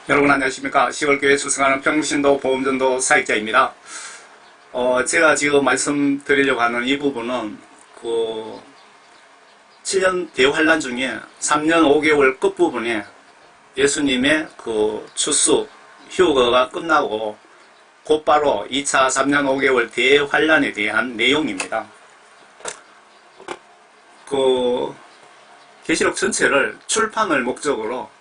여러분 안녕하십니까. 시골교회 출석하는 평신도 보험전도 사역자입니다. 제가 지금 말씀드리려고 하는 이 부분은 7년 대환란 중에 3년 5개월 끝부분에 예수님의 추수 휴거가 끝나고 곧바로 2차 3년 5개월 대환란에 대한 내용입니다. 계시록 전체를 출판을 목적으로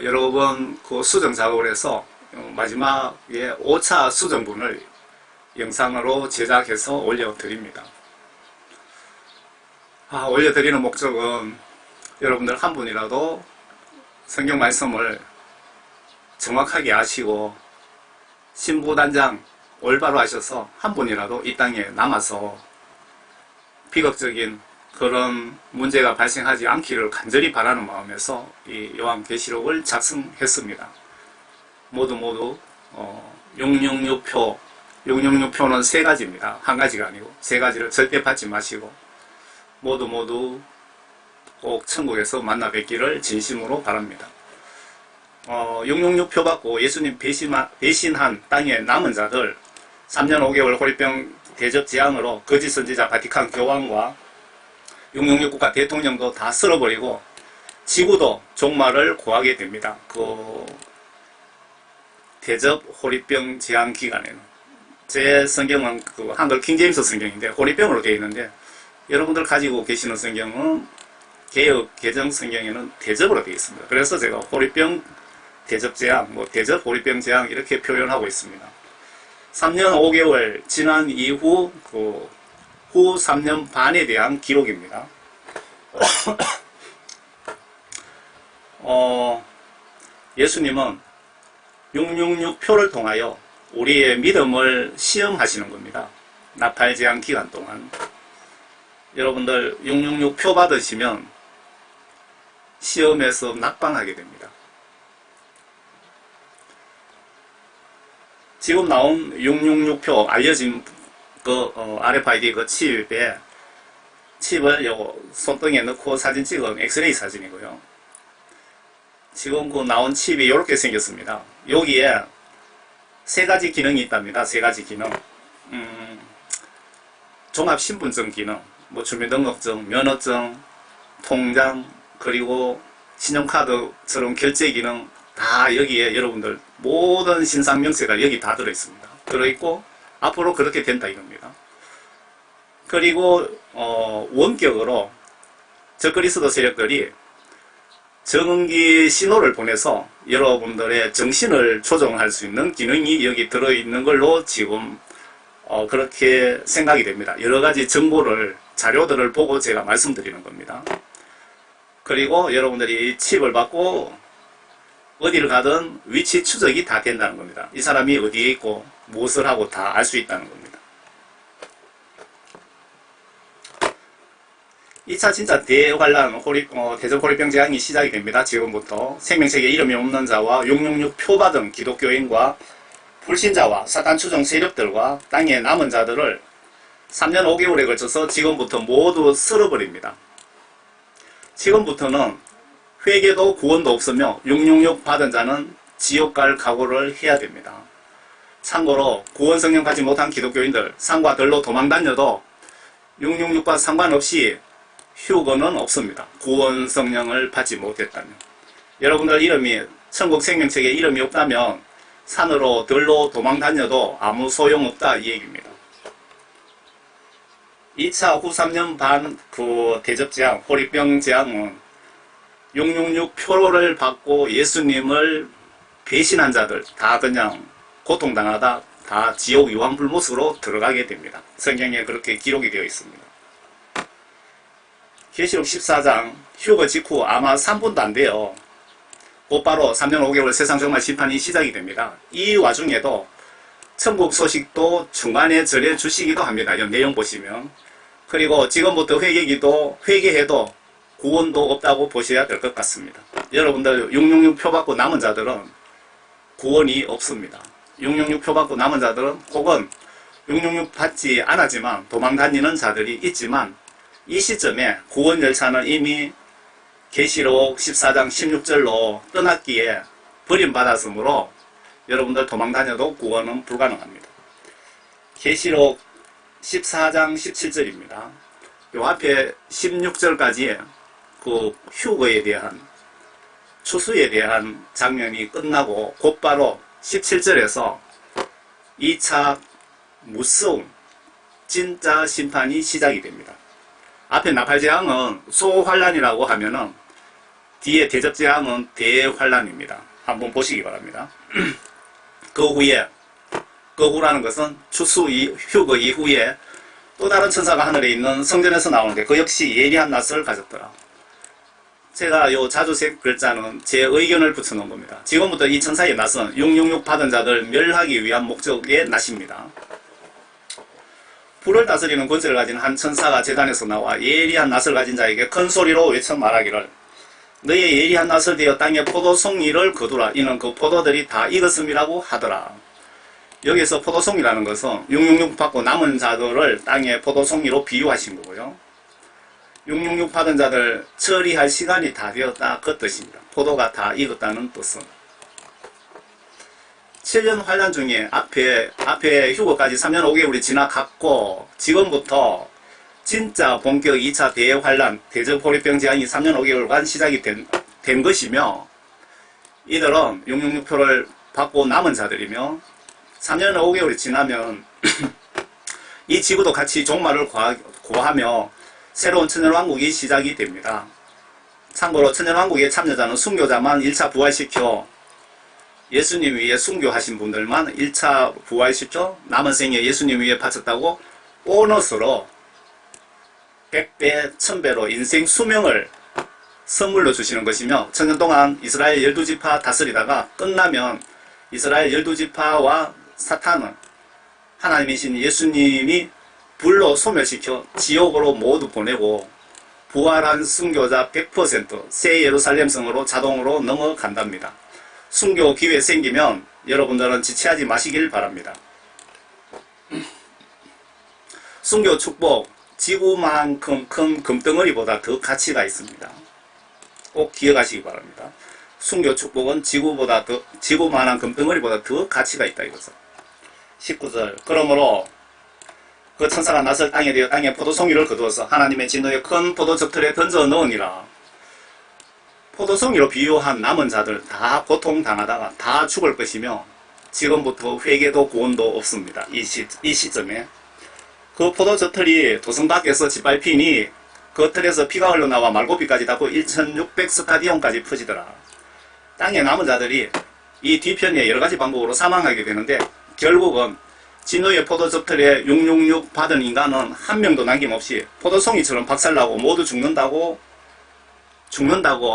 여러 번 수정 작업을 해서 마지막에 5차 수정본을 영상으로 제작해서 올려드립니다. 올려드리는 목적은 여러분들 한 분이라도 성경 말씀을 정확하게 아시고 신부단장 올바로 하셔서 한 분이라도 이 땅에 남아서 비극적인 그런 문제가 발생하지 않기를 간절히 바라는 마음에서 이 요한계시록을 작성했습니다. 모두 666표, 666표는 세 가지입니다. 한 가지가 아니고 세 가지를 절대 받지 마시고 모두 꼭 천국에서 만나 뵙기를 진심으로 바랍니다. 666표 받고 예수님 배신한 땅의 남은 자들 3년 5개월 호리병 대접 재앙으로 거짓 선지자 바티칸 교황과 666 국가 대통령도 다 쓸어버리고 지구도 종말을 구하게 됩니다. 대접 호리병 재앙 기간에는 제 성경은 한글 킹제임스 성경인데 호리병으로 되어 있는데 여러분들 가지고 계시는 성경은 개역 개정 성경에는 대접으로 되어 있습니다. 그래서 제가 호리병 대접 재앙, 대접 호리병 재앙 이렇게 표현하고 있습니다. 3년 5개월 지난 이후 후 3년 반에 대한 기록입니다. 예수님은 666표를 통하여 우리의 믿음을 시험하시는 겁니다. 나팔제한 기간 동안. 여러분들 666표 받으시면 시험에서 낙방하게 됩니다. 지금 나온 666표 알려진 RFID 칩을 손등에 넣고 사진 찍은 엑스레이 사진이고요. 지금 나온 칩이 이렇게 생겼습니다. 여기에 세 가지 기능이 있답니다. 세 가지 기능. 종합신분증 기능, 주민등록증, 면허증, 통장, 그리고 신용카드처럼 결제 기능 다 여기에 여러분들 모든 신상명세가 여기 다 들어있습니다. 들어있고 앞으로 그렇게 된다 이겁니다. 그리고 원격으로 적그리스도 세력들이 정기 신호를 보내서 여러분들의 정신을 조정할 수 있는 기능이 여기 들어있는 걸로 지금 그렇게 생각이 됩니다. 여러가지 정보를 자료들을 보고 제가 말씀드리는 겁니다. 그리고 여러분들이 칩을 받고 어디를 가든 위치 추적이 다 된다는 겁니다. 이 사람이 어디에 있고 무엇을 하고 다 알 수 있다는 겁니다. 2차 진짜 대환란 대접 호리병 재앙이 시작이 됩니다. 지금부터 생명책에 이름이 없는 자와 666표 받은 기독교인과 불신자와 사탄 추종 세력들과 땅에 남은 자들을 3년 5개월에 걸쳐서 지금부터 모두 쓸어버립니다. 지금부터는 회개도 구원도 없으며 666 받은 자는 지옥 갈 각오를 해야 됩니다. 참고로 구원 성령 받지 못한 기독교인들 산과 들로 도망 다녀도 666과 상관없이 휴거는 없습니다. 구원 성령을 받지 못했다면. 여러분들 이름이 천국 생명책에 이름이 없다면 산으로 들로 도망 다녀도 아무 소용없다 이 얘기입니다. 2차 후 3년 반 대접 재앙, 호리병 재앙은 666표를 받고 예수님을 배신한 자들 다 그냥 고통당하다 다 지옥 유황불못으로 들어가게 됩니다. 성경에 그렇게 기록이 되어 있습니다. 계시록 14장 휴거 직후 아마 3분도 안 돼요. 곧바로 3년 5개월 세상 종말 심판이 시작이 됩니다. 이 와중에도 천국 소식도 중간에 전해 주시기도 합니다. 이 내용 보시면. 그리고 지금부터 회개해도 구원도 없다고 보셔야 될 것 같습니다. 여러분들 666표 받고 남은 자들은 구원이 없습니다. 666표 받고 남은 자들은 혹은 666 받지 않았지만 도망 다니는 자들이 있지만 이 시점에 구원 열차는 이미 계시록 14장 16절로 떠났기에 버림받았으므로 여러분들 도망 다녀도 구원은 불가능합니다. 계시록 14장 17절입니다. 요 앞에 16절까지 그 휴거에 대한 추수에 대한 장면이 끝나고 곧바로 17절에서 2차 무서운 진짜 심판이 시작이 됩니다. 앞에 나팔재앙은 소환란이라고 하면은 뒤에 대접재앙은 대환란입니다. 한번 보시기 바랍니다. 그 후라는 것은 추수 휴거 이후에 또 다른 천사가 하늘에 있는 성전에서 나오는데 그 역시 예리한 낯을 가졌더라. 제가 요 자주색 글자는 제 의견을 붙여놓은 겁니다. 지금부터 이 천사의 낯은 666 받은 자들 멸하기 위한 목적의 낯입니다. 불을 다스리는 권세를 가진 한 천사가 제단에서 나와 예리한 낯을 가진 자에게 큰 소리로 외쳐 말하기를 너의 예리한 낯을 대어 땅에 포도송이를 거두라. 이는 그 포도들이 다 익었음이라고 하더라. 여기서 포도송이라는 것은 666 받고 남은 자들을 땅에 포도송이로 비유하신 거고요. 666 받은 자들 처리할 시간이 다 되었다 그 뜻입니다. 포도가 다 익었다는 뜻은 7년 환란 중에 앞에 휴거까지 3년 5개월이 지나갔고 지금부터 진짜 본격 2차 대환란 대접호리병 재앙이 3년 5개월간 시작이 된 것이며 이들은 666표를 받고 남은 자들이며 3년 5개월이 지나면 이 지구도 같이 종말을 고하며 새로운 천년왕국이 시작이 됩니다. 참고로 천년왕국의 참여자는 순교자만 1차 부활시켜 예수님 위에 순교하신 분들만 1차 부활시켜 남은 생에 예수님 위에 바쳤다고 보너스로 100배, 1000배로 인생 수명을 선물로 주시는 것이며 천년 동안 이스라엘 12지파 다스리다가 끝나면 이스라엘 12지파와 사탄은 하나님이신 예수님이 불로 소멸시켜 지옥으로 모두 보내고 부활한 순교자 100% 새 예루살렘 성으로 자동으로 넘어간답니다. 순교 기회 생기면 여러분들은 지체하지 마시길 바랍니다. 순교 축복 지구만큼 큰 금덩어리보다 더 가치가 있습니다. 꼭 기억하시기 바랍니다. 순교 축복은 지구만한 금덩어리보다 더 가치가 있다 이거죠. 19절 그러므로 그 천사가 낯을 땅에 대어 땅에 포도송이를 거두어서 하나님의 진노의 큰 포도즙틀에 던져 넣으니라. 포도송이로 비유한 남은 자들 다 고통당하다가 다 죽을 것이며 지금부터 회개도 구원도 없습니다. 이 시점에 그 포도즙틀이 도성 밖에서 짓밟히니 그 틀에서 피가 흘러나와 말고피까지 닿고 1600스타디온까지 퍼지더라. 땅에 남은 자들이 이 뒤편에 여러가지 방법으로 사망하게 되는데 결국은 진노의 포도즙틀에 666 받은 인간은 한 명도 남김없이 포도송이처럼 박살나고 모두 죽는다고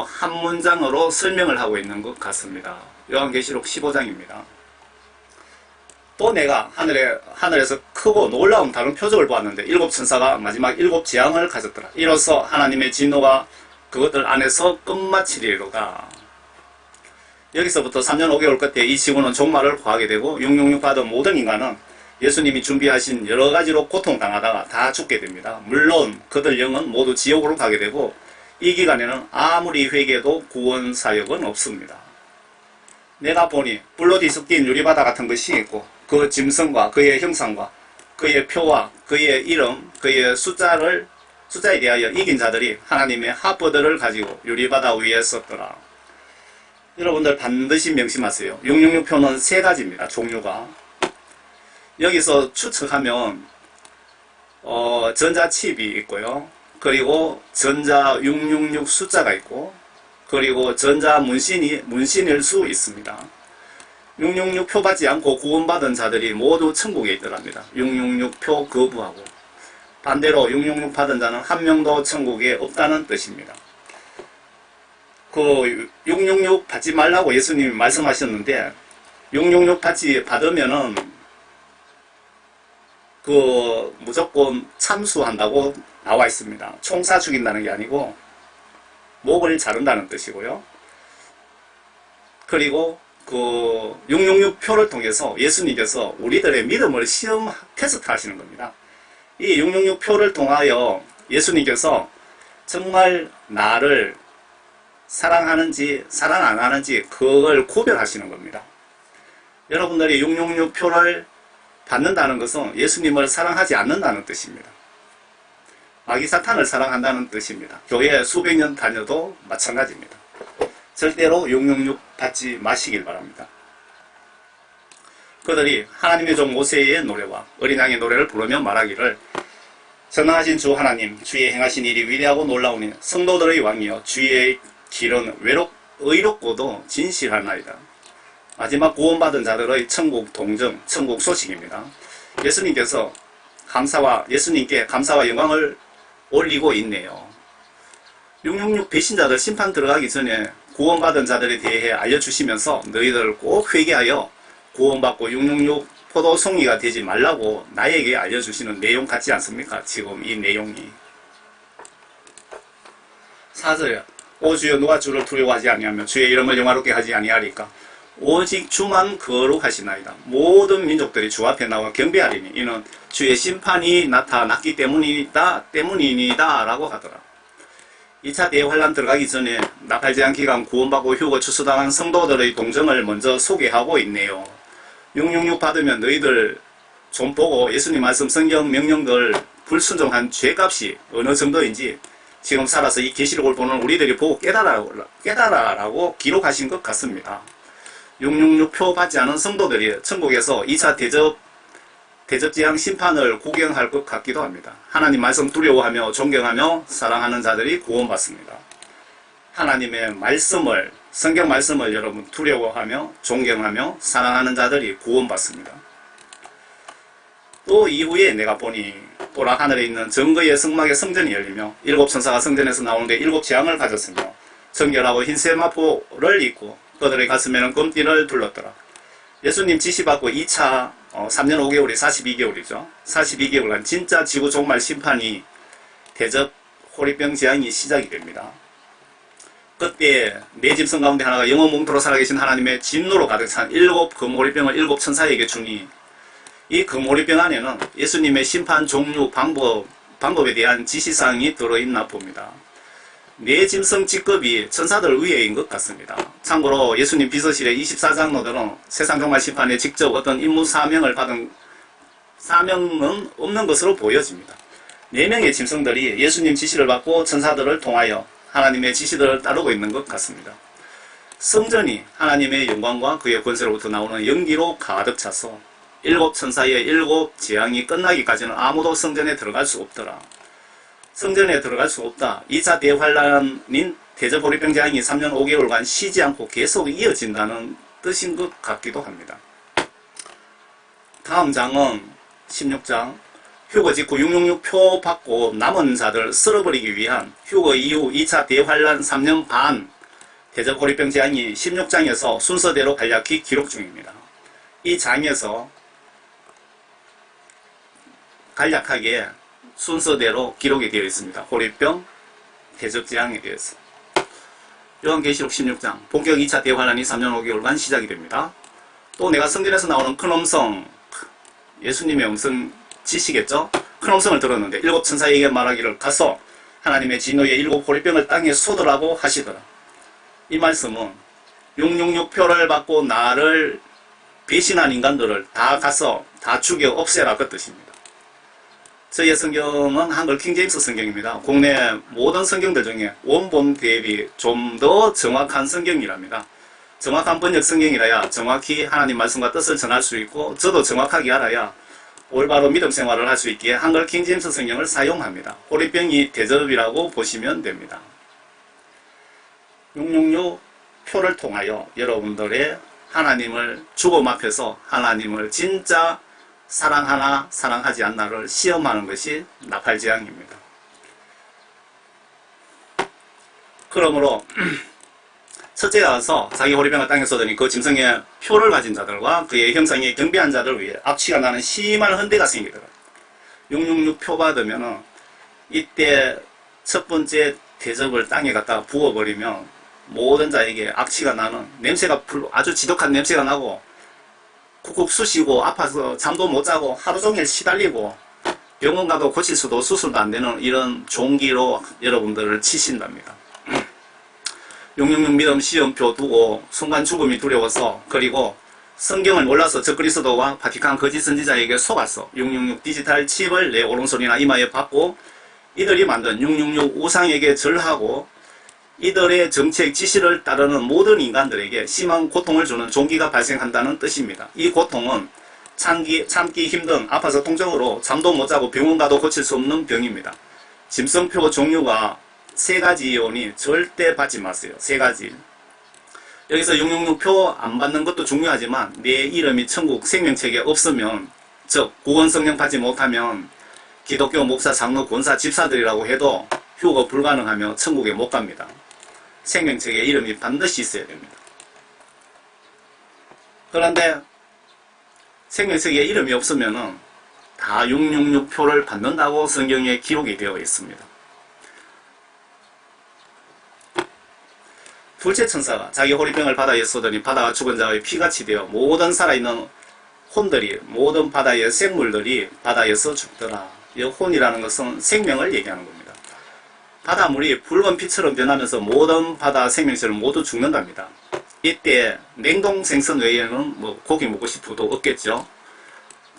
한 문장으로 설명을 하고 있는 것 같습니다. 요한계시록 15장입니다. 또 내가 하늘에서 크고 놀라운 다른 표적을 보았는데 일곱 천사가 마지막 일곱 재앙을 가졌더라. 이로써 하나님의 진노가 그것들 안에서 끝마치리로다. 여기서부터 3년 5개월 끝에 이 지구는 종말을 구하게 되고 666 받은 모든 인간은 예수님이 준비하신 여러 가지로 고통당하다가 다 죽게 됩니다. 물론 그들 영은 모두 지옥으로 가게 되고 이 기간에는 아무리 회개도 구원 사역은 없습니다. 내가 보니 불로 뒤섞인 유리바다 같은 것이 있고 그 짐승과 그의 형상과 그의 표와 그의 이름 그의 숫자에 대하여 이긴 자들이 하나님의 하프들을 가지고 유리바다 위에 섰더라. 여러분들 반드시 명심하세요. 666표는 세 가지입니다. 종류가. 여기서 추측하면 전자칩이 있고요. 그리고 전자 666 숫자가 있고 그리고 전자 문신일 수 있습니다. 666표 받지 않고 구원받은 자들이 모두 천국에 있더랍니다. 666표 거부하고 반대로 666 받은 자는 한 명도 천국에 없다는 뜻입니다. 그 666 받지 말라고 예수님이 말씀하셨는데 666 받으면은 그 무조건 참수한다고 나와 있습니다. 총사 죽인다는 게 아니고 목을 자른다는 뜻이고요. 그리고 그 666표를 통해서 예수님께서 우리들의 믿음을 시험 테스트 하시는 겁니다. 이 666표를 통하여 예수님께서 정말 나를 사랑하는지 사랑 안 하는지 그걸 구별하시는 겁니다. 여러분들이 666표를 받는다는 것은 예수님을 사랑하지 않는다는 뜻입니다. 마귀 사탄을 사랑한다는 뜻입니다. 교회 수백 년 다녀도 마찬가지입니다. 절대로 666 받지 마시길 바랍니다. 그들이 하나님의 종 모세의 노래와 어린 양의 노래를 부르며 말하기를 전능하신 주 하나님, 주의 행하신 일이 위대하고 놀라우니 성도들의 왕이여 주의 길은 의롭고도 진실하나이다. 마지막 구원받은 자들의 천국 동정, 천국 소식입니다. 예수님께 감사와 영광을 올리고 있네요. 666 배신자들 심판 들어가기 전에 구원받은 자들에 대해 알려주시면서 너희들 꼭 회개하여 구원받고 666 포도송이가 되지 말라고 나에게 알려주시는 내용 같지 않습니까? 지금 이 내용이. 4절에 오 주여 누가 주를 두려워하지 아니하며 주의 이름을 영화롭게 하지 아니하리까 오직 주만 거룩하시나이다. 모든 민족들이 주 앞에 나와 경배하리니 이는 주의 심판이 나타났기 때문이니다 라고 하더라. 2차 대환란 들어가기 전에 나팔제한 기간 구원받고 휴거 추수당한 성도들의 동정을 먼저 소개하고 있네요. 666 받으면 너희들 좀 보고 예수님 말씀 성경 명령들 불순종한 죄값이 어느 정도인지 지금 살아서 이 계시록을 보는 우리들이 보고 깨달아라고 기록하신 것 같습니다. 666표 받지 않은 성도들이 천국에서 2차 대접재앙 심판을 구경할 것 같기도 합니다. 하나님 말씀 두려워하며 존경하며 사랑하는 자들이 구원받습니다. 하나님의 말씀을, 성경 말씀을 여러분 두려워하며 존경하며 사랑하는 자들이 구원받습니다. 또 이후에 내가 보니 보라 하늘에 있는 정거의 성막의 성전이 열리며 7 천사가 성전에서 나오는데 7 재앙을 가졌으며 정결하고 흰 세마포를 입고 그들의 가슴에는 금띠를 둘렀더라. 예수님 지시받고 2차 3년 5개월이 42개월이죠. 42개월간 진짜 지구 종말 심판이 대접 호리병 재앙이 시작이 됩니다. 그때 네 짐승 가운데 하나가 영원 몽토로 살아계신 하나님의 진노로 가득 찬 7 금호리병을 7 천사에게 주니 이 금호리병 안에는 예수님의 심판 종류 방법에 대한 지시사항이 들어있나 봅니다. 네 짐승 직급이 천사들 위에인 것 같습니다. 참고로 예수님 비서실의 24장로들은 세상 종말 심판에 직접 어떤 임무 사명을 받은 사명은 없는 것으로 보여집니다. 4명의 짐승들이 예수님 지시를 받고 천사들을 통하여 하나님의 지시들을 따르고 있는 것 같습니다. 성전이 하나님의 영광과 그의 권세로부터 나오는 연기로 가득 차서 7 천사의 7 재앙이 끝나기까지는 아무도 성전에 들어갈 수 없더라. 성전에 들어갈 수 없다. 2차 대환란인 대접호리병 재앙이 3년 5개월간 쉬지 않고 계속 이어진다는 뜻인 것 같기도 합니다. 다음 장은 16장 휴거 직후 666표 받고 남은 자들 쓸어버리기 위한 휴거 이후 2차 대환란 3년 반 대접호리병 재앙이 16장에서 순서대로 간략히 기록 중입니다. 이 장에서 간략하게 순서대로 기록이 되어 있습니다. 호리병, 대접재앙에 대해서. 요한계시록 16장 본격 2차 대환란이 3년 5개월간 시작이 됩니다. 또 내가 성전에서 나오는 큰 음성, 예수님의 음성 지시겠죠? 큰 음성을 들었는데 7 천사에게 말하기를 가서 하나님의 진노의 7 호리병을 땅에 쏟으라고 하시더라. 이 말씀은 666표를 받고 나를 배신한 인간들을 다 가서 다 죽여 없애라 그 뜻입니다. 저희의 성경은 한글 킹제임스 성경입니다. 국내 모든 성경들 중에 원본 대비 좀 더 정확한 성경이랍니다. 정확한 번역 성경이라야 정확히 하나님 말씀과 뜻을 전할 수 있고 저도 정확하게 알아야 올바로 믿음 생활을 할 수 있기에 한글 킹제임스 성경을 사용합니다. 호리병이 대접이라고 보시면 됩니다. 666 표를 통하여 여러분들의 하나님을 죽음 앞에서 하나님을 진짜 사랑하나 사랑하지 않나를 시험하는 것이 나팔재앙입니다. 그러므로 첫째가 와서 자기 호리병을 땅에 쏟으니 그 짐승의 표를 가진 자들과 그의 형상에 경배한 자들 위에 악취가 나는 심한 헌대가 생기더라. 666 표 받으면 이때 첫 번째 대접을 땅에 갖다가 부어버리면 모든 자에게 악취가 나는 냄새가 아주 지독한 냄새가 나고 쿡쿡 쑤시고 아파서 잠도 못 자고 하루 종일 시달리고 병원 가도 고칠 수도 수술도 안 되는 이런 종기로 여러분들을 치신답니다. 666 믿음 시험표 두고 순간 죽음이 두려워서, 그리고 성경을 몰라서 적그리스도와 바티칸 거짓 선지자에게 속았어. 666 디지털 칩을 내 오른손이나 이마에 받고 이들이 만든 666 우상에게 절하고 이들의 정책 지시를 따르는 모든 인간들에게 심한 고통을 주는 종기가 발생한다는 뜻입니다. 이 고통은 참기 힘든 아파서 통증으로 잠도 못 자고 병원 가도 고칠 수 없는 병입니다. 짐승표 종류가 3가지이오니 절대 받지 마세요. 3가지. 여기서 666표 안 받는 것도 중요하지만 내 이름이 천국 생명책에 없으면, 즉 구원 성령 받지 못하면 기독교 목사, 장로, 권사, 집사들이라고 해도 휴거 불가능하며 천국에 못 갑니다. 생명책에 이름이 반드시 있어야 됩니다. 그런데 생명책에 이름이 없으면은 다 666표를 받는다고 성경에 기록이 되어 있습니다. 둘째 천사가 자기 호리병을 바다에 쏟으니 바다가 죽은 자의 피같이 되어 모든 살아있는 혼들이, 모든 바다의 생물들이 바다에서 죽더라. 이 혼이라는 것은 생명을 얘기하는 겁니다. 바닷물이 붉은 피처럼 변하면서 모든 바다 생명체는 모두 죽는답니다. 이때 냉동 생선 외에는 고기 먹고 싶어도 없겠죠.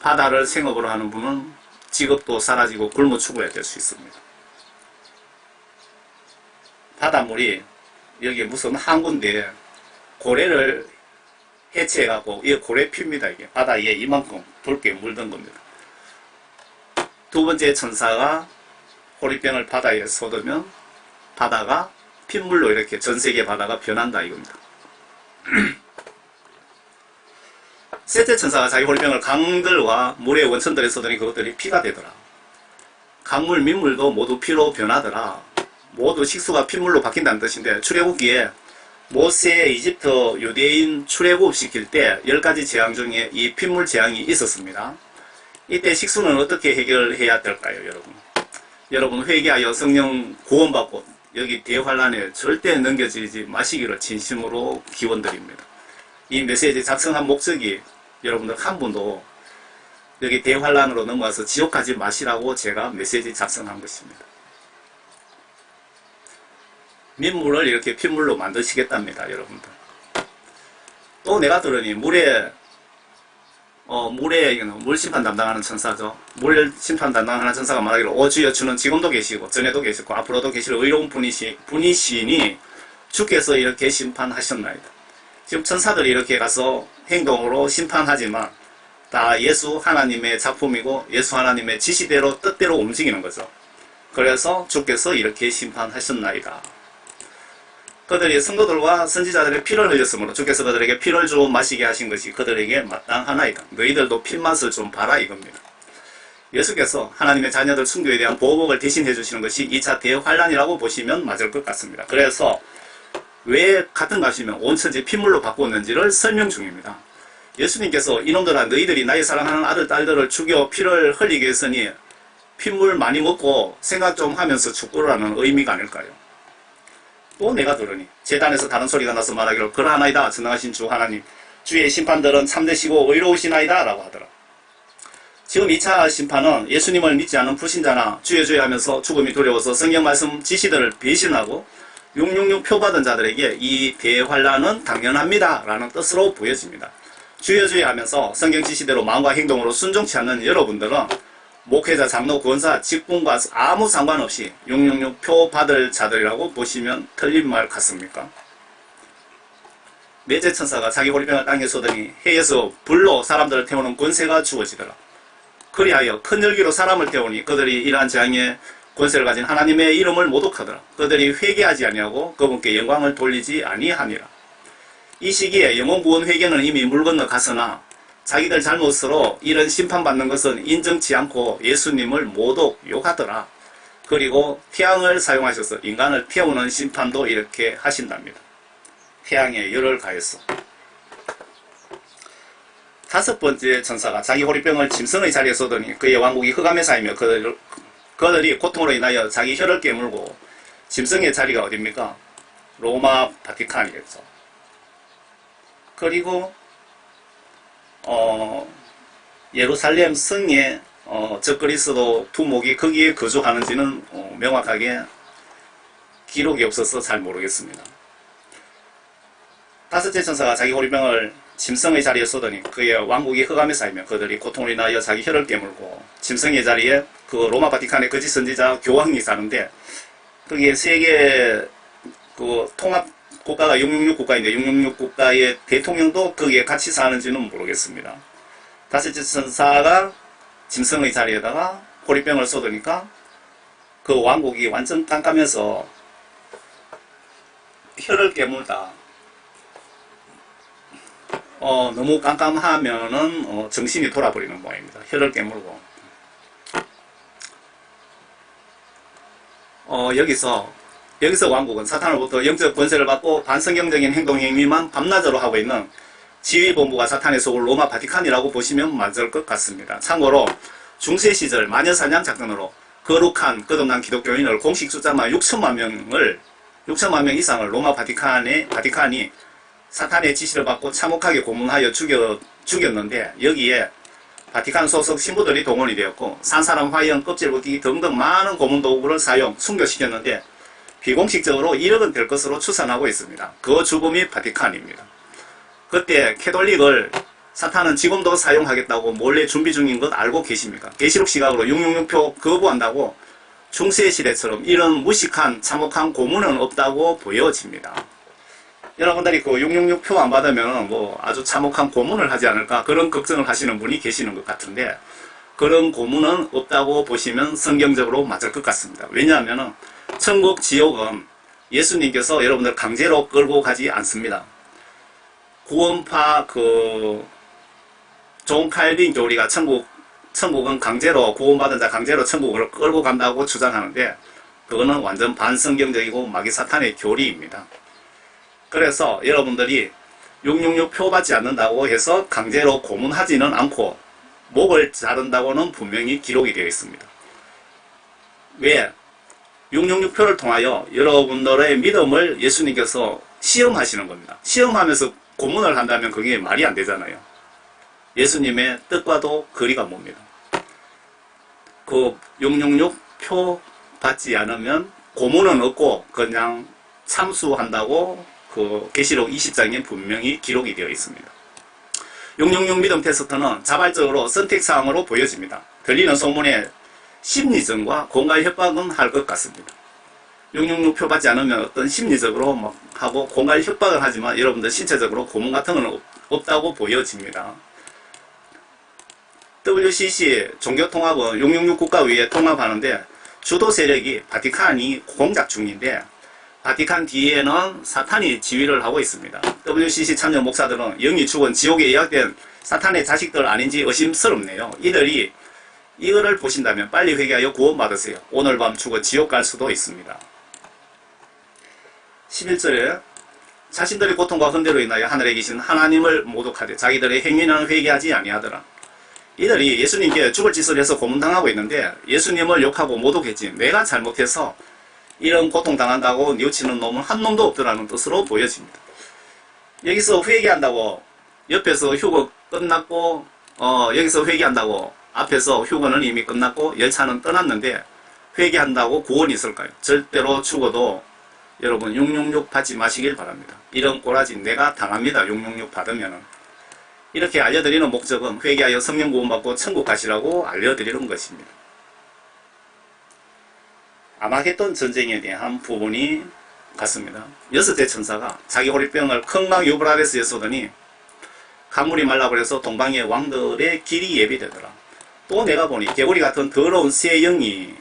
바다를 생업으로 하는 분은 직업도 사라지고 굶어 죽어야 될 수 있습니다. 바닷물이 여기 무슨 항구인데 고래를 해체해갖고 이 고래피입니다. 이게 바다에 이만큼 붉게 물든 겁니다. 두 번째 천사가 호리병을 바다에 쏟으면 바다가 핏물로 이렇게 전세계 바다가 변한다 이겁니다. 셋째 천사가 자기 호리병을 강들과 물의 원천들에 쏟으니 그것들이 피가 되더라. 강물, 민물도 모두 피로 변하더라. 모두 식수가 핏물로 바뀐다는 뜻인데, 출애굽기에 모세 이집트 유대인 출애굽시킬 때 10가지 재앙 중에 이 핏물 재앙이 있었습니다. 이때 식수는 어떻게 해결해야 될까요, 여러분? 여러분 회개하여 성령 구원받고 여기 대환란에 절대 넘겨지지 마시기를 진심으로 기원드립니다. 이 메시지 작성한 목적이 여러분들 한 분도 여기 대환란으로 넘어가서 지옥 가지 마시라고 제가 메시지 작성한 것입니다. 민물을 이렇게 핏물로 만드시겠답니다, 여러분들. 또 내가 들으니 물에 물 심판 담당하는 천사죠. 물 심판 담당하는 천사가 말하기를, 오 주여, 주는 지금도 계시고 전에도 계시고 앞으로도 계실 의로운 분이시니 주께서 이렇게 심판하셨나이다. 지금 천사들이 이렇게 가서 행동으로 심판하지만 다 예수 하나님의 작품이고 예수 하나님의 지시대로 뜻대로 움직이는 거죠. 그래서 주께서 이렇게 심판하셨나이다. 그들이 성도들과 선지자들의 피를 흘렸으므로 주께서 그들에게 피를 주어 마시게 하신 것이 그들에게 마땅하나이다. 너희들도 핏맛을 좀 봐라 이겁니다. 예수께서 하나님의 자녀들 순교에 대한 보복을 대신해 주시는 것이 2차 대환란이라고 보시면 맞을 것 같습니다. 그래서 왜 같은 값이면 온 천지 핏물로 바꾸었는지를 설명 중입니다. 예수님께서 이놈들아 너희들이 나의 사랑하는 아들 딸들을 죽여 피를 흘리게 했으니 핏물 많이 먹고 생각 좀 하면서 죽으라는 의미가 아닐까요? 또 내가 들으니 제단에서 다른 소리가 나서 말하기를, 그러하나이다 전능하신 주 하나님, 주의 심판들은 참되시고 의로우시나이다 라고 하더라. 지금 2차 심판은 예수님을 믿지 않는 불신자나 주여 주여 하면서 죽음이 두려워서 성경 말씀 지시들을 배신하고 666 표 받은 자들에게 이 대환란은 당연합니다 라는 뜻으로 보여집니다. 주여 주여 하면서 성경 지시대로 마음과 행동으로 순종치 않는 여러분들은 목회자, 장로, 권사, 직분과 아무 상관없이 666 표 받을 자들이라고 보시면 틀린 말 같습니까? 넷째 천사가 자기 호리병을 땅에 쏟으니 해에서 불로 사람들을 태우는 권세가 주어지더라. 그리하여 큰 열기로 사람을 태우니 그들이 이러한 재앙의 권세를 가진 하나님의 이름을 모독하더라. 그들이 회개하지 아니하고 그분께 영광을 돌리지 아니하니라. 이 시기에 영혼구원 회개는 이미 물 건너 갔으나 자기들 잘못으로 이런 심판받는 것은 인정치 않고 예수님을 모독, 욕하더라. 그리고 태양을 사용하셔서 인간을 태우는 심판도 이렇게 하신답니다. 태양에 열을 가해서. 다섯 번째 천사가 자기 호리병을 짐승의 자리에 쏟으니 그의 왕국이 흑암에 쌓이며 그들이 고통으로 인하여 자기 혀를 깨물고, 짐승의 자리가 어딥니까? 로마 바티칸이겠죠. 그리고 예루살렘 성에 적그리스도 두목이 거기에 거주하는지는 명확하게 기록이 없어서 잘 모르겠습니다. 다섯째 천사가 자기 호리병을 짐승의 자리에 쏟으니 그의 왕국이 흑암에 쌓이며 그들이 고통을 인하여 자기 혀를 깨물고 짐승의 자리에 그 로마 바티칸의 거짓 선지자 교황이 사는데 그게 세계 그 통합 국가가 666 국가인데 666 국가의 대통령도 거기에 같이 사는지는 모르겠습니다. 다섯째 천사가 짐승의 자리에다가 호리병을 쏟으니까 그 왕국이 완전 깜깜해서 혀를 깨물다. 너무 깜깜하면은 정신이 돌아버리는 모양입니다. 혀를 깨물고 여기서 왕국은 사탄으로부터 영적 권세를 받고 반성경적인 행동 행위만 밤낮으로 하고 있는 지휘본부가 사탄의 속을 로마 바티칸이라고 보시면 맞을 것 같습니다. 참고로 중세 시절 마녀사냥 작전으로 거룩한 거듭난 기독교인을 공식 숫자만 6천만 명 이상을 로마 바티칸이 사탄의 지시를 받고 참혹하게 고문하여 죽였는데 여기에 바티칸 소속 신부들이 동원이 되었고 산사람, 화형, 껍질 벗기기 등등 많은 고문 도구를 순교시켰는데 비공식적으로 1억 원 될 것으로 추산하고 있습니다. 그 주범이 바티칸입니다. 그때 캐톨릭을 사탄은 지금도 사용하겠다고 몰래 준비 중인 것 알고 계십니까? 계시록 시각으로 666표 거부한다고 중세시대처럼 이런 무식한 참혹한 고문은 없다고 보여집니다. 여러분들이 그 666표 안 받으면 뭐 아주 참혹한 고문을 하지 않을까 그런 걱정을 하시는 분이 계시는 것 같은데 그런 고문은 없다고 보시면 성경적으로 맞을 것 같습니다. 왜냐하면 천국 지옥은 예수님께서 여러분들 강제로 끌고 가지 않습니다. 구원파 존 칼빈 교리가 천국은 강제로 구원받은 자 강제로 천국을 끌고 간다고 주장하는데 그거는 완전 반성경적이고 마귀 사탄의 교리입니다. 그래서 여러분들이 666표 받지 않는다고 해서 강제로 고문하지는 않고 목을 자른다고는 분명히 기록이 되어 있습니다. 왜? 666표를 통하여 여러분들의 믿음을 예수님께서 시험하시는 겁니다. 시험하면서 고문을 한다면 그게 말이 안 되잖아요. 예수님의 뜻과도 거리가 멉니다. 그 666표 받지 않으면 고문은 없고 그냥 참수한다고 그 계시록 20장에 분명히 기록이 되어 있습니다. 666 믿음 테스트는 자발적으로 선택사항으로 보여집니다. 들리는 소문에 심리전과 공갈 협박은 할 것 같습니다. 666표 받지 않으면 어떤 심리적으로 막 하고 공갈 협박을 하지만 여러분들 신체적으로 고문 같은 건 없다고 보여집니다. WCC 종교통합은 666 국가위에 통합하는데 주도 세력이 바티칸이 공작 중인데 바티칸 뒤에는 사탄이 지휘를 하고 있습니다. WCC 참여 목사들은 영이 죽은 지옥에 예약된 사탄의 자식들 아닌지 의심스럽네요. 이들이 이거를 보신다면 빨리 회개하여 구원받으세요. 오늘 밤 죽어 지옥 갈 수도 있습니다. 11절에 자신들의 고통과 흔대로 인하여 하늘에 계신 하나님을 모독하되 자기들의 행위는 회개하지 아니하더라. 이들이 예수님께 죽을 짓을 해서 고문당하고 있는데 예수님을 욕하고 모독했지 내가 잘못해서 이런 고통당한다고 뉘우치는 놈은 한 놈도 없더라는 뜻으로 보여집니다. 여기서 회개한다고 옆에서 휴거 끝났고 여기서 회개한다고 앞에서 휴거는 이미 끝났고 열차는 떠났는데 회개한다고 구원이 있을까요? 절대로 죽어도 여러분 666 받지 마시길 바랍니다. 이런 꼬라지 내가 당합니다. 666 받으면은. 이렇게 알려드리는 목적은 회개하여 성령 구원받고 천국 가시라고 알려드리는 것입니다. 아마겟돈 전쟁에 대한 부분이 같습니다. 여섯째 천사가 자기 호리병을 큰강 유브라데스에 쏟으니 강물이 말라버려서 동방의 왕들의 길이 예비되더라. 또 내가 보니 개구리 같은 더러운 새 영이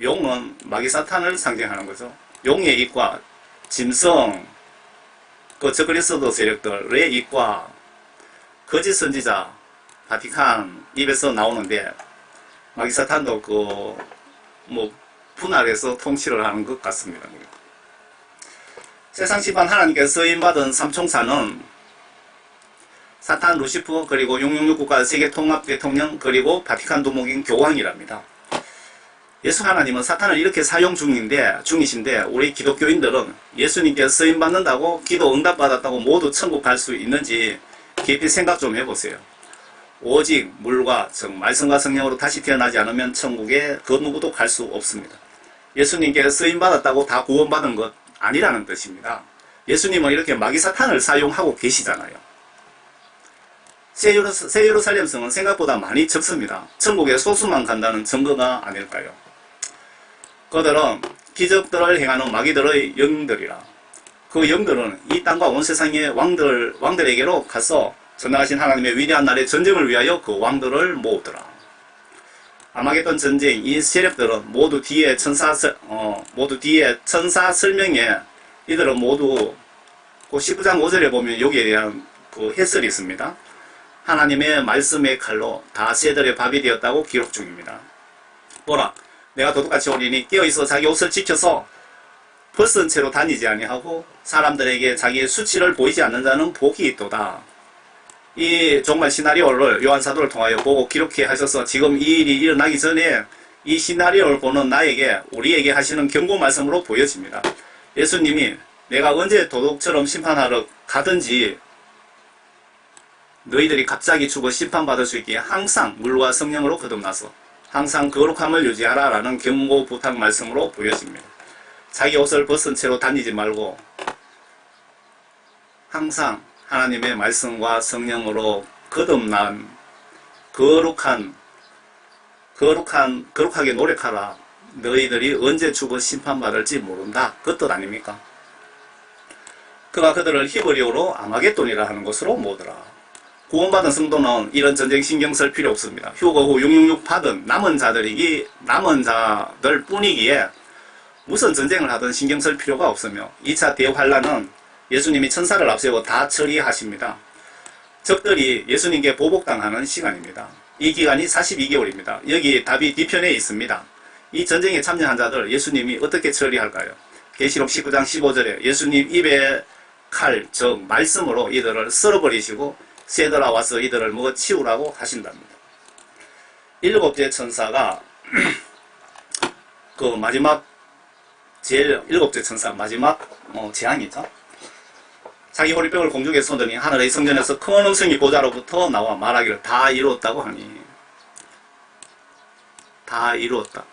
용은 마귀 사탄을 상징하는 거죠. 용의 입과 짐승 그 저그리스도 세력들의 입과 거짓 선지자 바티칸 입에서 나오는데 마귀 사탄도 분할해서 통치를 하는 것 같습니다. 세상 심판 하나님께서 서임받은 삼총사는 사탄, 루시퍼, 그리고 666 국가 세계 통합 대통령, 그리고 바티칸 두목인 교황이랍니다. 예수 하나님은 사탄을 이렇게 사용 중이신데 우리 기독교인들은 예수님께 서임받는다고 기도 응답받았다고 모두 천국 갈 수 있는지 깊이 생각 좀 해보세요. 오직 물과 말씀과 성령으로 다시 태어나지 않으면 천국에 그 누구도 갈 수 없습니다. 예수님께 쓰임받았다고 다 구원받은 것 아니라는 뜻입니다. 예수님은 이렇게 마귀사탄을 사용하고 계시잖아요. 새 예루살렘 성은 생각보다 많이 적습니다. 천국에 소수만 간다는 증거가 아닐까요? 그들은 기적들을 행하는 마귀들의 영들이라. 그 영들은 이 땅과 온 세상의 왕들에게로 가서 전능하신 하나님의 위대한 날의 전쟁을 위하여 그 왕들을 모으더라. 아마겟돈 전쟁, 이 세력들은 모두 뒤에 천사 설명에 이들은 모두 그 19장 5절에 보면 여기에 대한 그 해설이 있습니다. 하나님의 말씀의 칼로 다 새들의 밥이 되었다고 기록 중입니다. 보라, 내가 도둑같이 오리니 깨어있어 자기 옷을 지켜서 벗은 채로 다니지 아니하고 사람들에게 자기의 수치를 보이지 않는 자는 복이 있도다. 이 정말 시나리오를 요한 사도를 통하여 보고 기록해 하셔서 지금 이 일이 일어나기 전에 이 시나리오를 보는 나에게 우리에게 하시는 경고 말씀으로 보여집니다. 예수님이 내가 언제 도둑처럼 심판하러 가든지 너희들이 갑자기 죽어 심판받을 수 있기에 항상 물과 성령으로 거듭나서 항상 거룩함을 유지하라 라는 경고 부탁 말씀으로 보여집니다. 자기 옷을 벗은 채로 다니지 말고 항상 하나님의 말씀과 성령으로 거듭난 거룩하게 노력하라. 너희들이 언제 죽어 심판받을지 모른다. 그 뜻 아닙니까? 그가 그들을 히브리어로 아마겟돈이라 하는 것으로 모으더라. 구원받은 성도는 이런 전쟁 신경 쓸 필요 없습니다. 휴거 후 666 받은 남은 자들 뿐이기에 무슨 전쟁을 하든 신경 쓸 필요가 없으며 2차 대환란은 예수님이 천사를 앞세워 다 처리하십니다. 적들이 예수님께 보복당하는 시간입니다. 이 기간이 42개월입니다. 여기 답이 뒤편에 있습니다. 이 전쟁에 참여한 자들 예수님이 어떻게 처리할까요? 계시록 19장 15절에 예수님 입에 칼, 즉 말씀으로 이들을 썰어버리시고 새들아 와서 이들을 먹어 치우라고 하신답니다. 일곱째 천사가 그 마지막 일곱째 천사 마지막 재앙이죠. 자기 호리병을 공중에 쏘더니 하늘의 성전에서 큰 음성이 보좌로부터 나와 말하기를 다 이루었다고 하니 다 이루었다.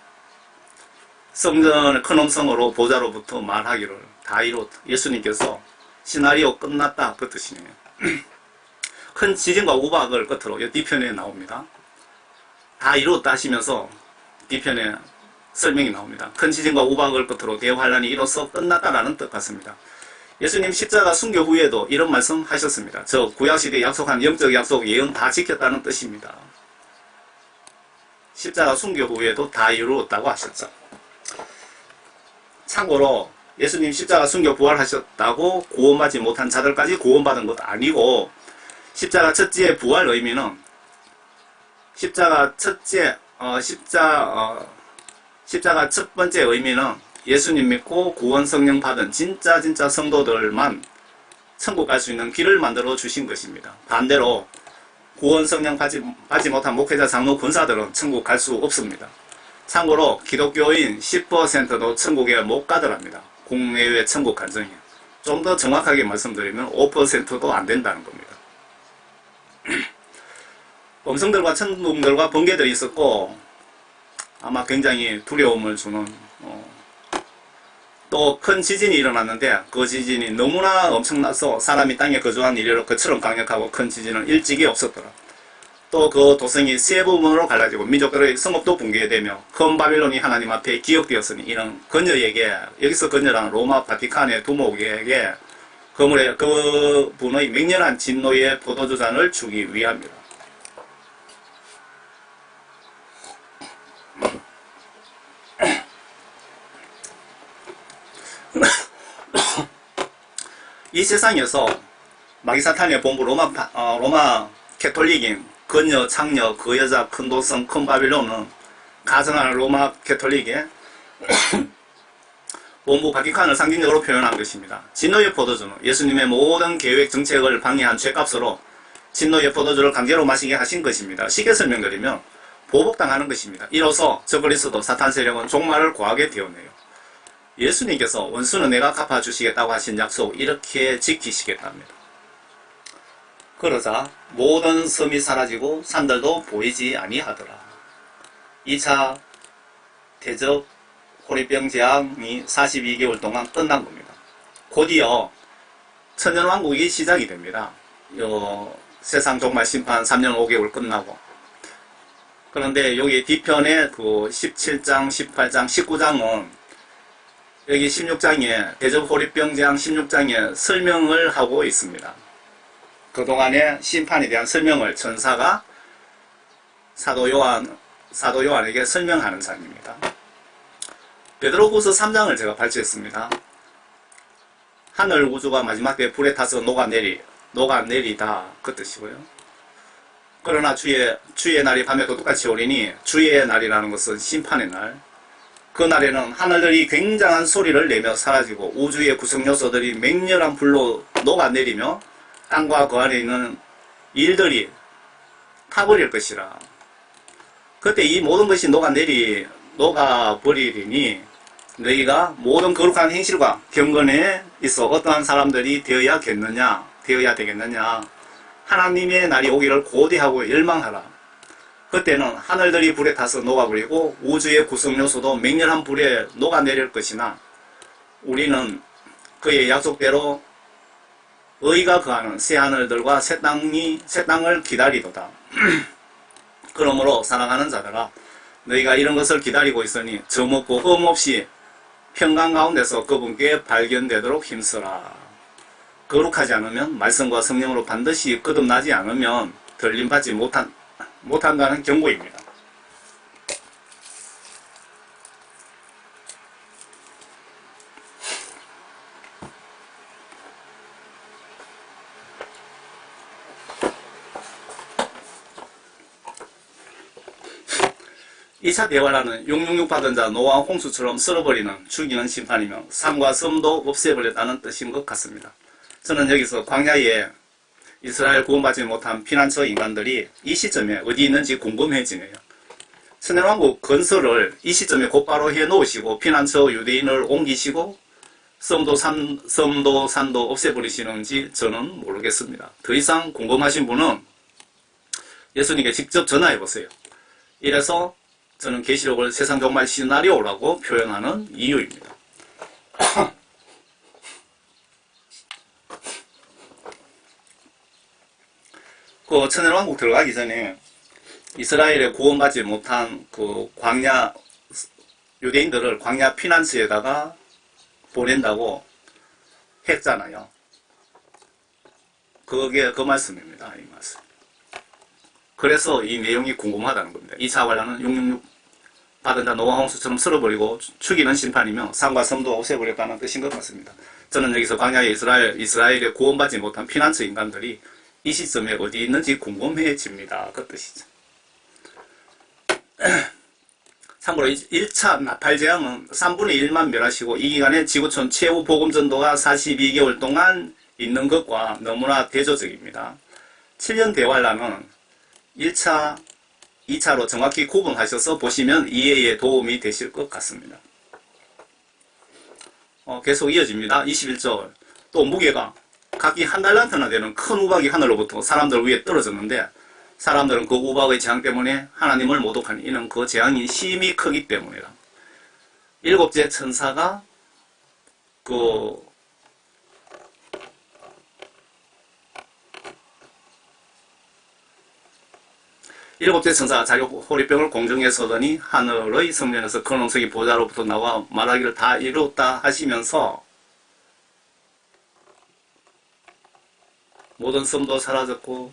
성전의 큰 음성으로 보좌로부터 말하기를 다 이루었다. 예수님께서 시나리오 끝났다 그 뜻이네요. 큰 지진과 우박을 끝으로 뒤편에 나옵니다. 다 이루었다 하시면서 뒤편에 설명이 나옵니다. 큰 지진과 우박을 끝으로 대환란이 이로써 끝났다라는 뜻 같습니다. 예수님 십자가 순교 후에도 이런 말씀 하셨습니다. 저 구약시대에 약속한 영적 약속 예언 다 지켰다는 뜻입니다. 십자가 순교 후에도 다 이루었다고 하셨죠. 참고로 예수님 십자가 순교 부활하셨다고 구원받지 못한 자들까지 구원받은 것도 아니고 십자가 첫째 부활 의미는 십자가 첫 번째 의미는 예수님 믿고 구원 성령 받은 진짜 성도들만 천국 갈 수 있는 길을 만들어 주신 것입니다. 반대로 구원 성령 받지 못한 목회자 장로 군사들은 천국 갈 수 없습니다. 참고로 기독교인 10%도 천국에 못 가더랍니다. 국내외 천국 간증이. 좀 더 정확하게 말씀드리면 5%도 안 된다는 겁니다. 범성들과 천둥들과 번개들이 있었고 아마 굉장히 두려움을 주는 또 큰 지진이 일어났는데 그 지진이 너무나 엄청나서 사람이 땅에 거주한 이래로 그처럼 강력하고 큰 지진은 일찍이 없었더라. 또 그 도성이 세 부분으로 갈라지고 민족들의 성읍도 붕괴되며 큰 바빌론이 하나님 앞에 기억되었으니 이런 건녀에게 여기서 건녀라는 로마 바티칸의 두목에게 그 분의 맹렬한 진노의 포도주 잔을 주기 위함이라. 이 세상에서 마귀사탄의 본부 로마 캐톨릭인 건녀, 창녀, 그 여자, 큰 도성, 큰 바빌론은 가정하는 로마 캐톨릭의 본부 바티칸을 상징적으로 표현한 것입니다. 진노의 포도주는 예수님의 모든 계획 정책을 방해한 죄값으로 진노의 포도주를 강제로 마시게 하신 것입니다. 쉽게 설명드리면 보복당하는 것입니다. 이로써 저 그리스도 사탄 세력은 종말을 고하게 되었네요. 예수님께서 원수는 내가 갚아주시겠다고 하신 약속 이렇게 지키시겠답니다. 그러자 모든 섬이 사라지고 산들도 보이지 아니하더라. 2차 대적 호리병 재앙이 42개월 동안 끝난 겁니다. 곧이어 천년왕국이 시작이 됩니다. 세상 종말 심판 3년 5개월 끝나고. 그런데 여기 뒤편에 그 17장, 18장, 19장은 여기 16장에 대접호립병장 16장에 설명을 하고 있습니다. 그동안의 심판에 대한 설명을 천사가 사도 요한에게 설명하는 장입니다. 베드로후서 3장을 제가 발췌했습니다. 하늘 우주가 마지막 때 불에 타서 녹아내리다 그 뜻이고요. 그러나 주의 날이 밤에도 똑같이 오리니, 주의 날이라는 것은 심판의 날. 그 날에는 하늘들이 굉장한 소리를 내며 사라지고 우주의 구성 요소들이 맹렬한 불로 녹아내리며 땅과 그 안에 있는 일들이 타버릴 것이라. 그때 이 모든 것이 녹아버리리니 너희가 모든 거룩한 행실과 경건에 있어 어떠한 사람들이 되어야 되겠느냐. 하나님의 날이 오기를 고대하고 열망하라. 그때는 하늘들이 불에 타서 녹아버리고 우주의 구성 요소도 맹렬한 불에 녹아내릴 것이나 우리는 그의 약속대로 의가 거하는 새 하늘들과 새 땅을 기다리도다. 그러므로 사랑하는 자들아, 너희가 이런 것을 기다리고 있으니 저먹고 흠없이 평강 가운데서 그분께 발견되도록 힘쓰라. 거룩하지 않으면 말씀과 성령으로 반드시 거듭나지 않으면 들림받지 못한다는 경고입니다. 이 차 대환란은 666 받은 자 노아 홍수처럼 썰어버리는 죽이는 심판이며 산과 섬도 없애버렸다는 뜻인 것 같습니다. 저는 여기서 광야에 이스라엘 구원받지 못한 피난처 인간들이 이 시점에 어디 있는지 궁금해지네요. 천년왕국 건설을 이 시점에 곧바로 해놓으시고 피난처 유대인을 옮기시고 섬도 산도 없애버리시는지 저는 모르겠습니다. 더 이상 궁금하신 분은 예수님께 직접 전화해보세요. 이래서 저는 계시록을 세상 종말 시나리오라고 표현하는 이유입니다. 그 천년왕국 들어가기 전에 이스라엘에 구원받지 못한 그 광야 유대인들을 광야 피난처에다가 보낸다고 했잖아요. 그게 그 말씀입니다. 이 말씀. 그래서 이 내용이 궁금하다는 겁니다. 2차 환란은 666 받은 자 노아 홍수처럼 쓸어버리고 죽이는 심판이며 산과 섬도 없애버렸다는 뜻인 것 같습니다. 저는 여기서 광야의 이스라엘에 구원받지 못한 피난처 인간들이 이 시점에 어디 있는지 궁금해집니다. 그 뜻이죠. 참고로 1차 나팔 재앙은 3분의 1만 멸하시고 이 기간에 지구촌 최후 복음 전도가 42개월 동안 있는 것과 너무나 대조적입니다. 7년 대환란은 1차, 2차로 정확히 구분하셔서 보시면 이해에 도움이 되실 것 같습니다. 계속 이어집니다. 21절. 또 무게가 각기 한 달란트나 되는 큰 우박이 하늘로부터 사람들 위에 떨어졌는데 사람들은 그 우박의 재앙 때문에 하나님을 모독하니 이는 그 재앙이 심히 크기 때문이라. 일곱째 천사가 일곱째 천사가 자기 호리병을 공중에 서더니 하늘의 성전에서 근원석이 보좌로부터 나와 말하기를 다 이루었다 하시면서 모든 섬도 사라졌고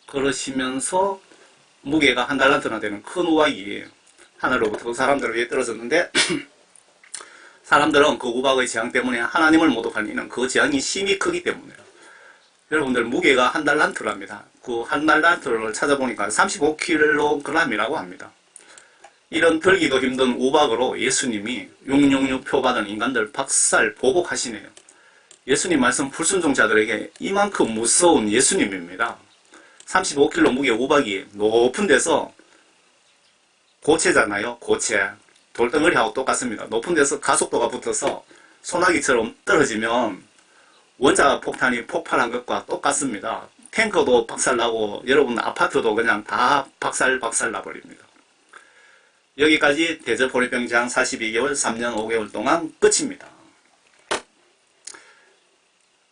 그러시면서 무게가 한 달란트나 되는 큰 우박이 하늘로부터 사람들을 위해 떨어졌는데 사람들은 그 우박의 재앙 때문에 하나님을 모독하는 이는 그 재앙이 심히 크기 때문이에요. 여러분들 무게가 한 달란트랍니다. 그 한 달란트를 찾아보니까 35kg이라고 합니다. 이런 들기도 힘든 우박으로 예수님이 666 표 받은 인간들 박살 보복하시네요. 예수님 말씀 불순종자들에게 이만큼 무서운 예수님입니다. 35kg 무게 우박이 높은 데서 고체잖아요. 고체. 돌덩어리하고 똑같습니다. 높은 데서 가속도가 붙어서 소나기처럼 떨어지면 원자 폭탄이 폭발한 것과 똑같습니다. 탱커도 박살나고 여러분 아파트도 그냥 다 박살 나버립니다. 여기까지 대접호리병장 42개월 3년 5개월 동안 끝입니다.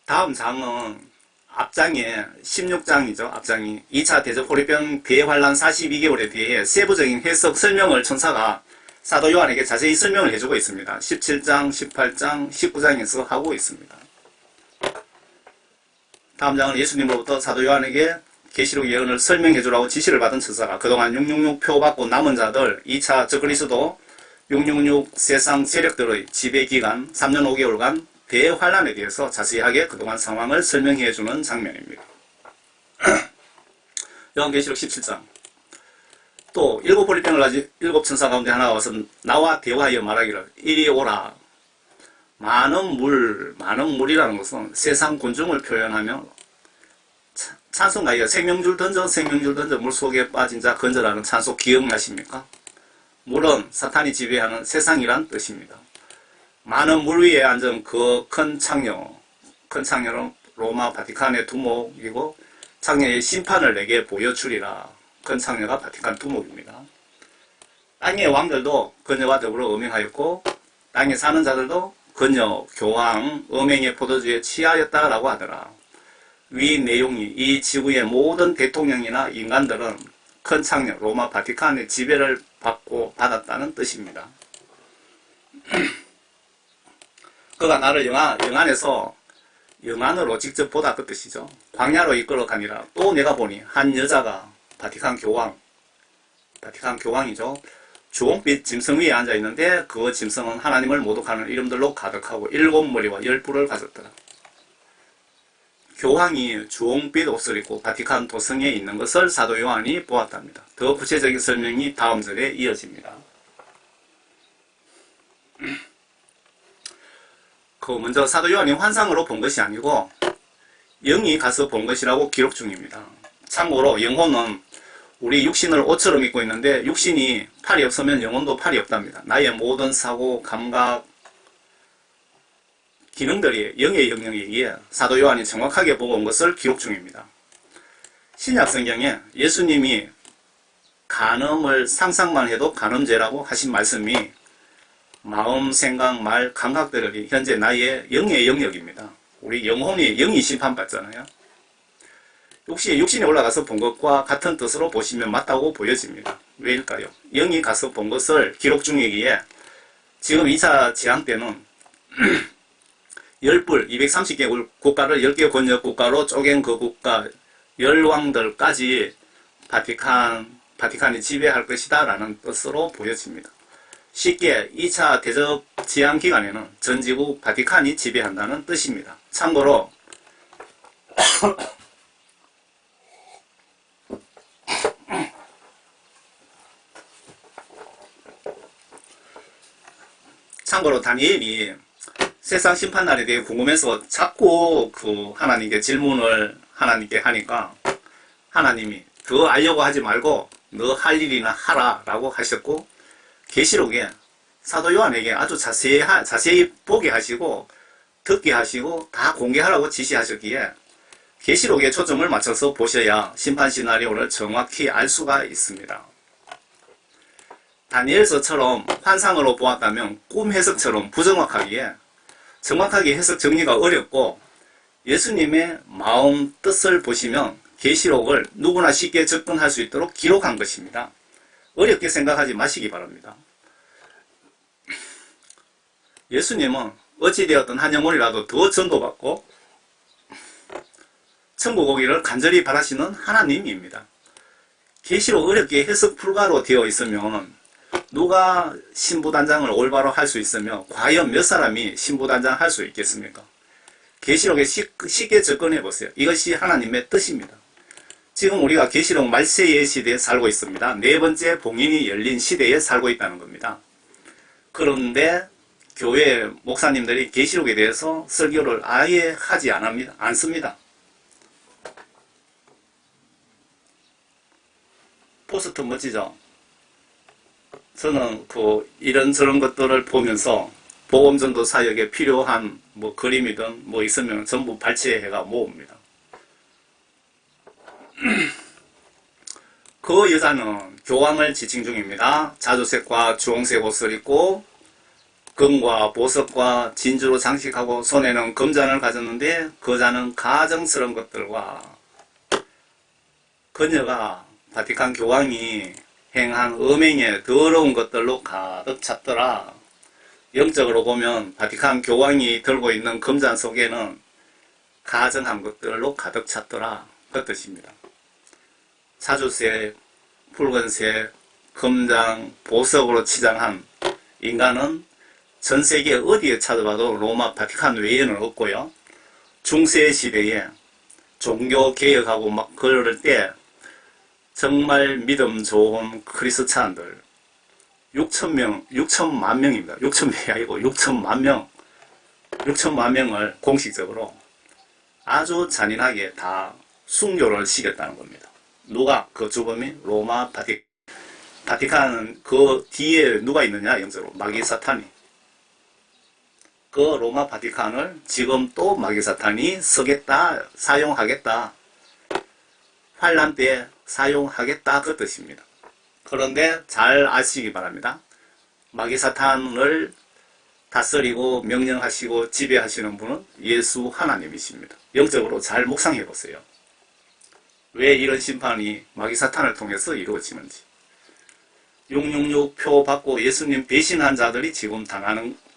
다음 장은 앞장에 16장이죠. 앞장이 2차 대접호리병 대환란 42개월에 대해 세부적인 해석 설명을 천사가 사도 요한에게 자세히 설명을 해주고 있습니다. 17장, 18장, 19장에서 하고 있습니다. 다음 장은 예수님으로부터 사도 요한에게 계시록 예언을 설명해주라고 지시를 받은 천사가 그동안 666표 받고 남은 자들 2차 적그리스도 666 세상 세력들의 지배기간 3년 5개월간 대환란에 대해서 자세하게 그동안 상황을 설명해주는 장면입니다. 요한계시록 17장 또 일곱 보리병을 가진 일곱 천사 가운데 하나가 와서 나와 대화하여 말하기를 이리 오라. 많은 물이라는 것은 세상 곤충을 표현하며 찬송가에 생명줄 던져 물속에 빠진 자 건져라는 찬송 기억나십니까? 물은 사탄이 지배하는 세상이란 뜻입니다. 많은 물 위에 앉은 그 큰 창녀는 로마 바티칸의 두목이고 창녀의 심판을 내게 보여주리라. 큰 창녀가 바티칸 두목입니다. 땅의 왕들도 그녀와 더불어 음행하였고 땅에 사는 자들도 그녀 교황 음행의 포도주에 취하였다라고 하더라. 위 내용이 이 지구의 모든 대통령이나 인간들은 큰 창녀 로마 바티칸의 지배를 받았다는 뜻입니다. 그가 나를 영안으로 직접 보다 그 뜻이죠. 광야로 이끌어 가니라. 또 내가 보니 한 여자가 바티칸 교황이죠. 주홍빛 짐승 위에 앉아 있는데 그 짐승은 하나님을 모독하는 이름들로 가득하고 7머리와 10뿔을 가졌더라. 교황이 주홍빛 옷을 입고 바티칸 도성에 있는 것을 사도 요한이 보았답니다. 더 구체적인 설명이 다음 절에 이어집니다. 먼저 사도 요한이 환상으로 본 것이 아니고 영이 가서 본 것이라고 기록 중입니다. 참고로 영혼은 우리 육신을 옷처럼 입고 있는데 육신이 팔이 없으면 영혼도 팔이 없답니다. 나의 모든 사고, 감각, 기능들이 영의 영역에 의해 사도 요한이 정확하게 보고 온 것을 기록 중입니다. 신약 성경에 예수님이 간음을 상상만 해도 간음죄라고 하신 말씀이 마음, 생각, 말, 감각들이 현재 나의 영의 영역입니다. 우리 영혼이 영이 심판받잖아요. 육신이 올라가서 본 것과 같은 뜻으로 보시면 맞다고 보여집니다. 왜일까요? 영이 가서 본 것을 기록 중이기에 지금 2차 재앙 때는 10뿔, 230개 국가를 10개 권역 국가로 쪼갠 그 국가 열왕들까지 바티칸이 지배할 것이다 라는 뜻으로 보여집니다. 쉽게 2차 대접 재앙 기간에는 전지구 바티칸이 지배한다는 뜻입니다. 참고로 다니엘이 세상 심판날에 대해 궁금해서 자꾸 하나님께 질문을 하나님께 하니까 하나님이 더 알려고 하지 말고 너 할 일이나 하라 라고 하셨고 계시록에 사도 요한에게 아주 자세히 보게 하시고 듣게 하시고 다 공개하라고 지시하셨기에 계시록에 초점을 맞춰서 보셔야 심판 시나리오를 정확히 알 수가 있습니다. 다니엘서처럼 환상으로 보았다면 꿈 해석처럼 부정확하기에 정확하게 해석 정리가 어렵고 예수님의 마음 뜻을 보시면 계시록을 누구나 쉽게 접근할 수 있도록 기록한 것입니다. 어렵게 생각하지 마시기 바랍니다. 예수님은 어찌되었든 한 영혼이라도 더 전도받고 천국 오기를 간절히 바라시는 하나님입니다. 계시록 어렵게 해석 불가로 되어 있으면 누가 신부단장을 올바로 할 수 있으며 과연 몇 사람이 신부단장 할 수 있겠습니까? 계시록에 쉽게 접근해 보세요. 이것이 하나님의 뜻입니다. 지금 우리가 계시록 말세의 시대에 살고 있습니다. 네 번째 봉인이 열린 시대에 살고 있다는 겁니다. 그런데 교회 목사님들이 계시록에 대해서 설교를 아예 하지 않습니다. 포스트 멋지죠? 저는 이런저런 것들을 보면서 복음전도 사역에 필요한 그림이든 있으면 전부 발췌해가 모읍니다. 그 여자는 교황을 지칭 중입니다. 자주색과 주홍색 옷을 입고 금과 보석과 진주로 장식하고 손에는 금잔을 가졌는데 그 잔은 가증스러운 것들과 그녀가 바티칸 교황이 행한 음행의 더러운 것들로 가득 찼더라. 영적으로 보면 바티칸 교황이 들고 있는 금잔 속에는 가증한 것들로 가득 찼더라. 그 뜻입니다. 자주색, 붉은색, 금장, 보석으로 치장한 인간은 전 세계 어디에 찾아봐도 로마 바티칸 외에는 없고요. 중세 시대에 종교 개혁하고 막 그럴 때 정말 믿음 좋은 크리스찬들 6천만 명입니다. 6천명이 아니고 6천만 명을 공식적으로 아주 잔인하게 다 순교를 시켰다는 겁니다. 누가? 그 주범이 로마 바티칸은 그 뒤에 누가 있느냐? 영적으로 마귀 사탄이. 그 로마 바티칸을 지금 또 마귀 사탄이 쓰겠다, 사용하겠다. 환란 때 사용하겠다 그 뜻입니다. 그런데 잘 아시기 바랍니다. 마귀 사탄을 다스리고 명령하시고 지배하시는 분은 예수 하나님이십니다. 영적으로 잘 묵상해 보세요. 왜 이런 심판이 마귀 사탄을 통해서 이루어지는지. 666 표 받고 예수님 배신한 자들이 지금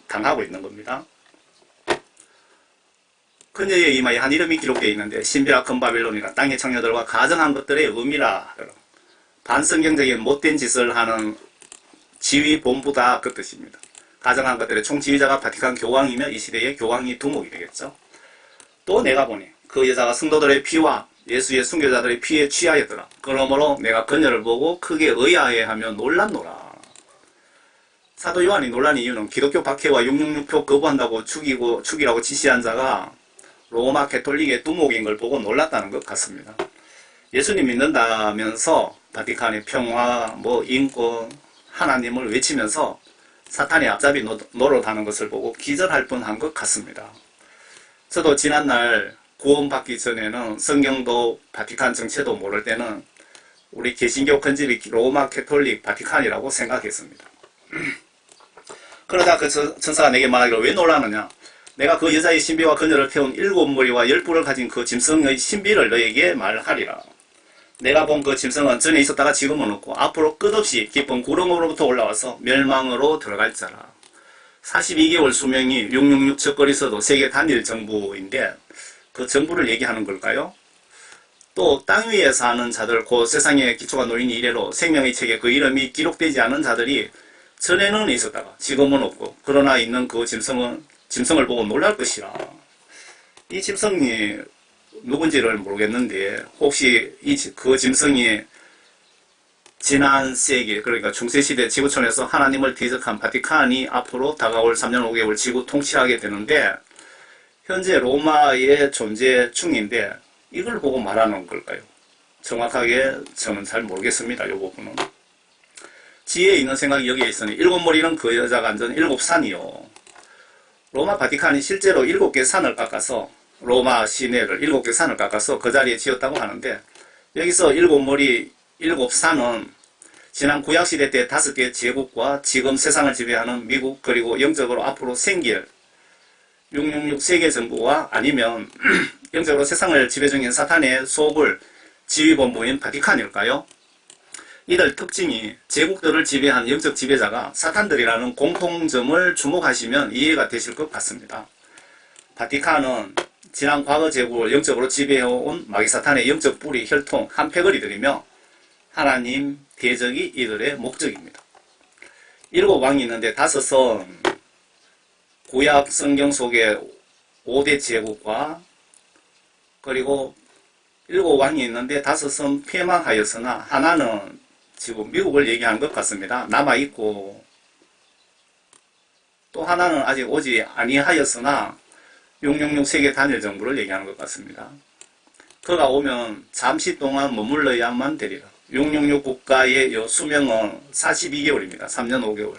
당하고 있는 겁니다. 그녀의 이마에 한 이름이 기록되어 있는데 신비라 금바빌론이라 땅의 청녀들과 가정한 것들의 의미라. 반성경적인 못된 짓을 하는 지휘 본부다 그 뜻입니다. 가정한 것들의 총지휘자가 바티칸 교황이며 이 시대의 교황이 두목이 되겠죠. 또 내가 보니 그 여자가 성도들의 피와 예수의 순교자들의 피에 취하였더라. 그러므로 내가 그녀를 보고 크게 의아해하며 놀랐노라. 사도 요한이 놀란 이유는 기독교 박해와 666표 거부한다고 죽이라고 지시한 자가 로마 캐톨릭의 두목인 걸 보고 놀랐다는 것 같습니다. 예수님 믿는다면서 바티칸의 평화, 인권, 하나님을 외치면서 사탄이 앞잡이 노릇하는 것을 보고 기절할 뻔한 것 같습니다. 저도 지난날 구원받기 전에는 성경도 바티칸 정체도 모를 때는 우리 개신교 큰집이 로마 캐톨릭 바티칸이라고 생각했습니다. 그러다 그 천사가 내게 말하기를 왜 놀라느냐? 내가 그 여자의 신비와 그녀를 태운 7머리와 10뿔을 가진 그 짐승의 신비를 너에게 말하리라. 내가 본 그 짐승은 전에 있었다가 지금은 없고 앞으로 끝없이 깊은 구름으로부터 올라와서 멸망으로 들어갈 자라. 42개월 수명이 666 척거리서도 세계 단일 정부인데 그 정부를 얘기하는 걸까요? 또 땅 위에 사는 자들, 곧 세상에 기초가 놓인 이래로 생명의 책에 그 이름이 기록되지 않은 자들이 전에는 있었다가 지금은 없고 그러나 있는 그 짐승을 보고 놀랄 것이라. 이 짐승이 누군지를 모르겠는데 혹시 그 짐승이 지난 세기 그러니까 중세시대 지구촌에서 하나님을 대적한 바티칸이 앞으로 다가올 3년 5개월 지구 통치하게 되는데 현재 로마의 존재 중인데 이걸 보고 말하는 걸까요? 정확하게 저는 잘 모르겠습니다. 이 부분은. 지혜에 있는 생각이 여기에 있으니 7머리는 그 여자가 앉은 7산이요. 로마 바티칸이 실제로 7개 산을 깎아서 로마 시내를 7개 산을 깎아서 그 자리에 지었다고 하는데 여기서 7머리 7산은 지난 구약시대 때 5개 제국과 지금 세상을 지배하는 미국 그리고 영적으로 앞으로 생길 666 세계 정부와 아니면 영적으로 세상을 지배 중인 사탄의 소굴 지휘본부인 바티칸일까요? 이들 특징이 제국들을 지배한 영적 지배자가 사탄들이라는 공통점을 주목하시면 이해가 되실 것 같습니다. 바티칸은 지난 과거 제국을 영적으로 지배해온 마귀사탄의 영적 뿌리, 혈통, 한패거리들이며 하나님 대적이 이들의 목적입니다. 7왕이 있는데 5은 구약 성경 속에 5대 제국과 그리고 7왕이 있는데 5은 폐망하였으나 하나는 지금 미국을 얘기하는 것 같습니다. 남아있고 또 하나는 아직 오지 아니하였으나 666 세계 단일 정부를 얘기하는 것 같습니다. 그가 오면 잠시 동안 머물러야만 되리라. 666 국가의 수명은 42개월입니다. 3년 5개월.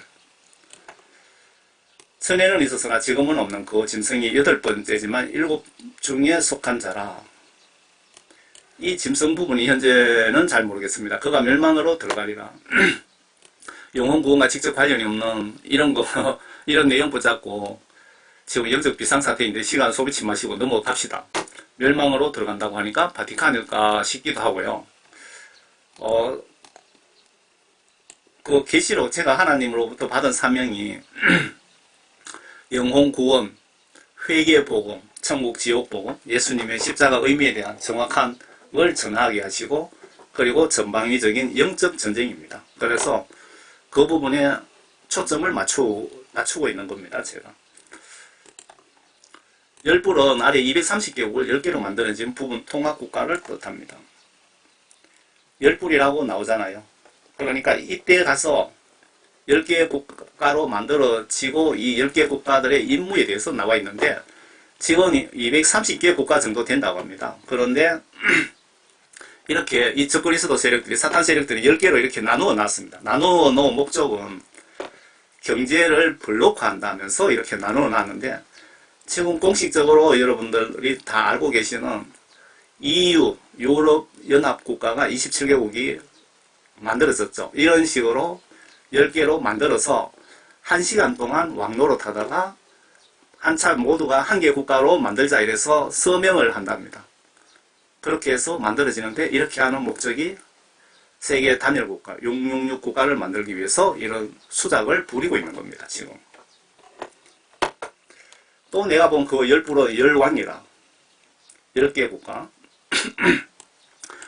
전에는 있었으나 지금은 없는 그 짐승이 8번째지만 7 중에 속한 자라. 이 짐승 부분이 현재는 잘 모르겠습니다. 그가 멸망으로 들어가리라. 영혼 구원과 직접 관련이 없는 이런 거 이런 내용 붙잡고 지금 영적 비상사태인데 시간 소비치 마시고 넘어갑시다. 멸망으로 들어간다고 하니까 바티칸일까 싶기도 하고요. 그 계시록 제가 하나님으로부터 받은 사명이 영혼 구원, 회개 복음, 천국 지옥 복음, 예수님의 십자가 의미에 대한 정확한 걸 전하게 하시고 그리고 전방위적인 영적 전쟁입니다. 그래서 그 부분에 초점을 맞추고 있는 겁니다. 제가. 열불은 아래 230개국을 10개로 만들어진 부분 통합국가를 뜻합니다. 열불이라고 나오잖아요. 그러니까 이때 가서 10개 국가로 만들어지고 이 10개 국가들의 임무에 대해서 나와 있는데 지금 230개 국가 정도 된다고 합니다. 그런데 이렇게 이 적그리스도 세력들이 사탄 세력들이 10개로 이렇게 나누어 놨습니다. 나누어 놓은 목적은 경제를 블록화한다면서 이렇게 나누어 놨는데 지금 공식적으로 여러분들이 다 알고 계시는 EU, 유럽 연합국가가 27개국이 만들어졌죠. 이런 식으로 10개로 만들어서 1시간 동안 왕노릇하다가 한참 모두가 한 개 국가로 만들자 이래서 서명을 한답니다. 그렇게 해서 만들어지는데 이렇게 하는 목적이 세계 단일 국가, 666 국가를 만들기 위해서 이런 수작을 부리고 있는 겁니다. 지금. 또 내가 본 그 열불은 열왕이라 10개 국가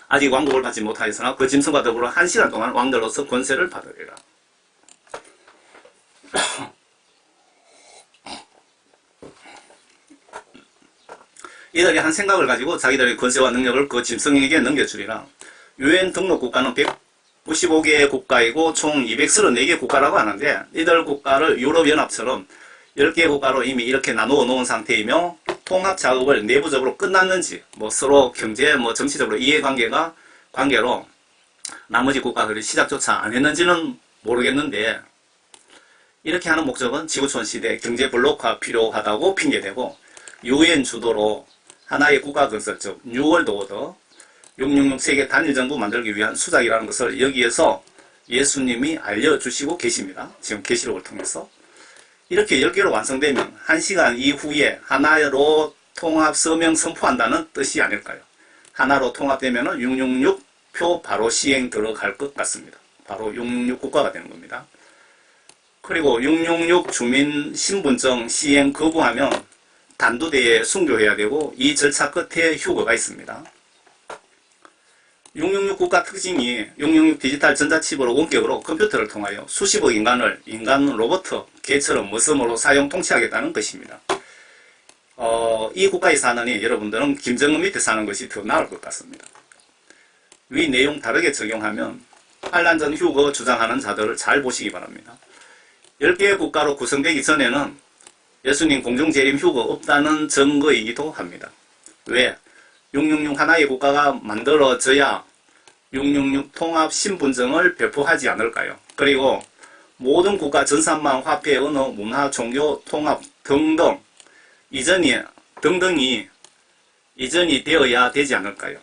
아직 왕국을 받지 못하였으나 그 짐승과 더불어 1시간 동안 왕들로서 권세를 받으리라. 이들이 한 생각을 가지고 자기들의 권세와 능력을 그 짐승에게 넘겨주리라. 유엔 등록 국가는 195개 국가이고 총 234개 국가라고 하는데 이들 국가를 유럽연합처럼 10개 국가로 이미 이렇게 나누어 놓은 상태이며 통합 작업을 내부적으로 끝났는지 서로 경제 정치적으로 관계로 나머지 국가들이 시작조차 안 했는지는 모르겠는데 이렇게 하는 목적은 지구촌 시대 경제 블록화 필요하다고 핑계대고 유엔 주도로 하나의 국가 건설 즉 뉴월드 오더 666 세계 단일 정부 만들기 위한 수작이라는 것을 여기에서 예수님이 알려주시고 계십니다. 지금 계시록을 통해서 이렇게 10개로 완성되면 1시간 이후에 하나로 통합 서명 선포한다는 뜻이 아닐까요? 하나로 통합되면 666표 바로 시행 들어갈 것 같습니다. 바로 666 국가가 되는 겁니다. 그리고 666 주민 신분증 시행 거부하면 단두대에 순교해야 되고 이 절차 끝에 휴거가 있습니다. 666 국가 특징이 666 디지털 전자칩으로 원격으로 컴퓨터를 통하여 수십억 인간 로봇, 개처럼 머슴으로 사용 통치하겠다는 것입니다. 이 국가에 사느니 여러분들은 김정은 밑에 사는 것이 더 나을 것 같습니다. 위 내용 다르게 적용하면 환란전 휴거 주장하는 자들을 잘 보시기 바랍니다. 10개의 국가로 구성되기 전에는 예수님 공중재림 휴거 없다는 증거이기도 합니다. 왜? 666 하나의 국가가 만들어져야 666 통합 신분증을 배포하지 않을까요? 그리고 모든 국가 전산망, 화폐, 언어, 문화, 종교, 통합 등등이 이전이 되어야 되지 않을까요?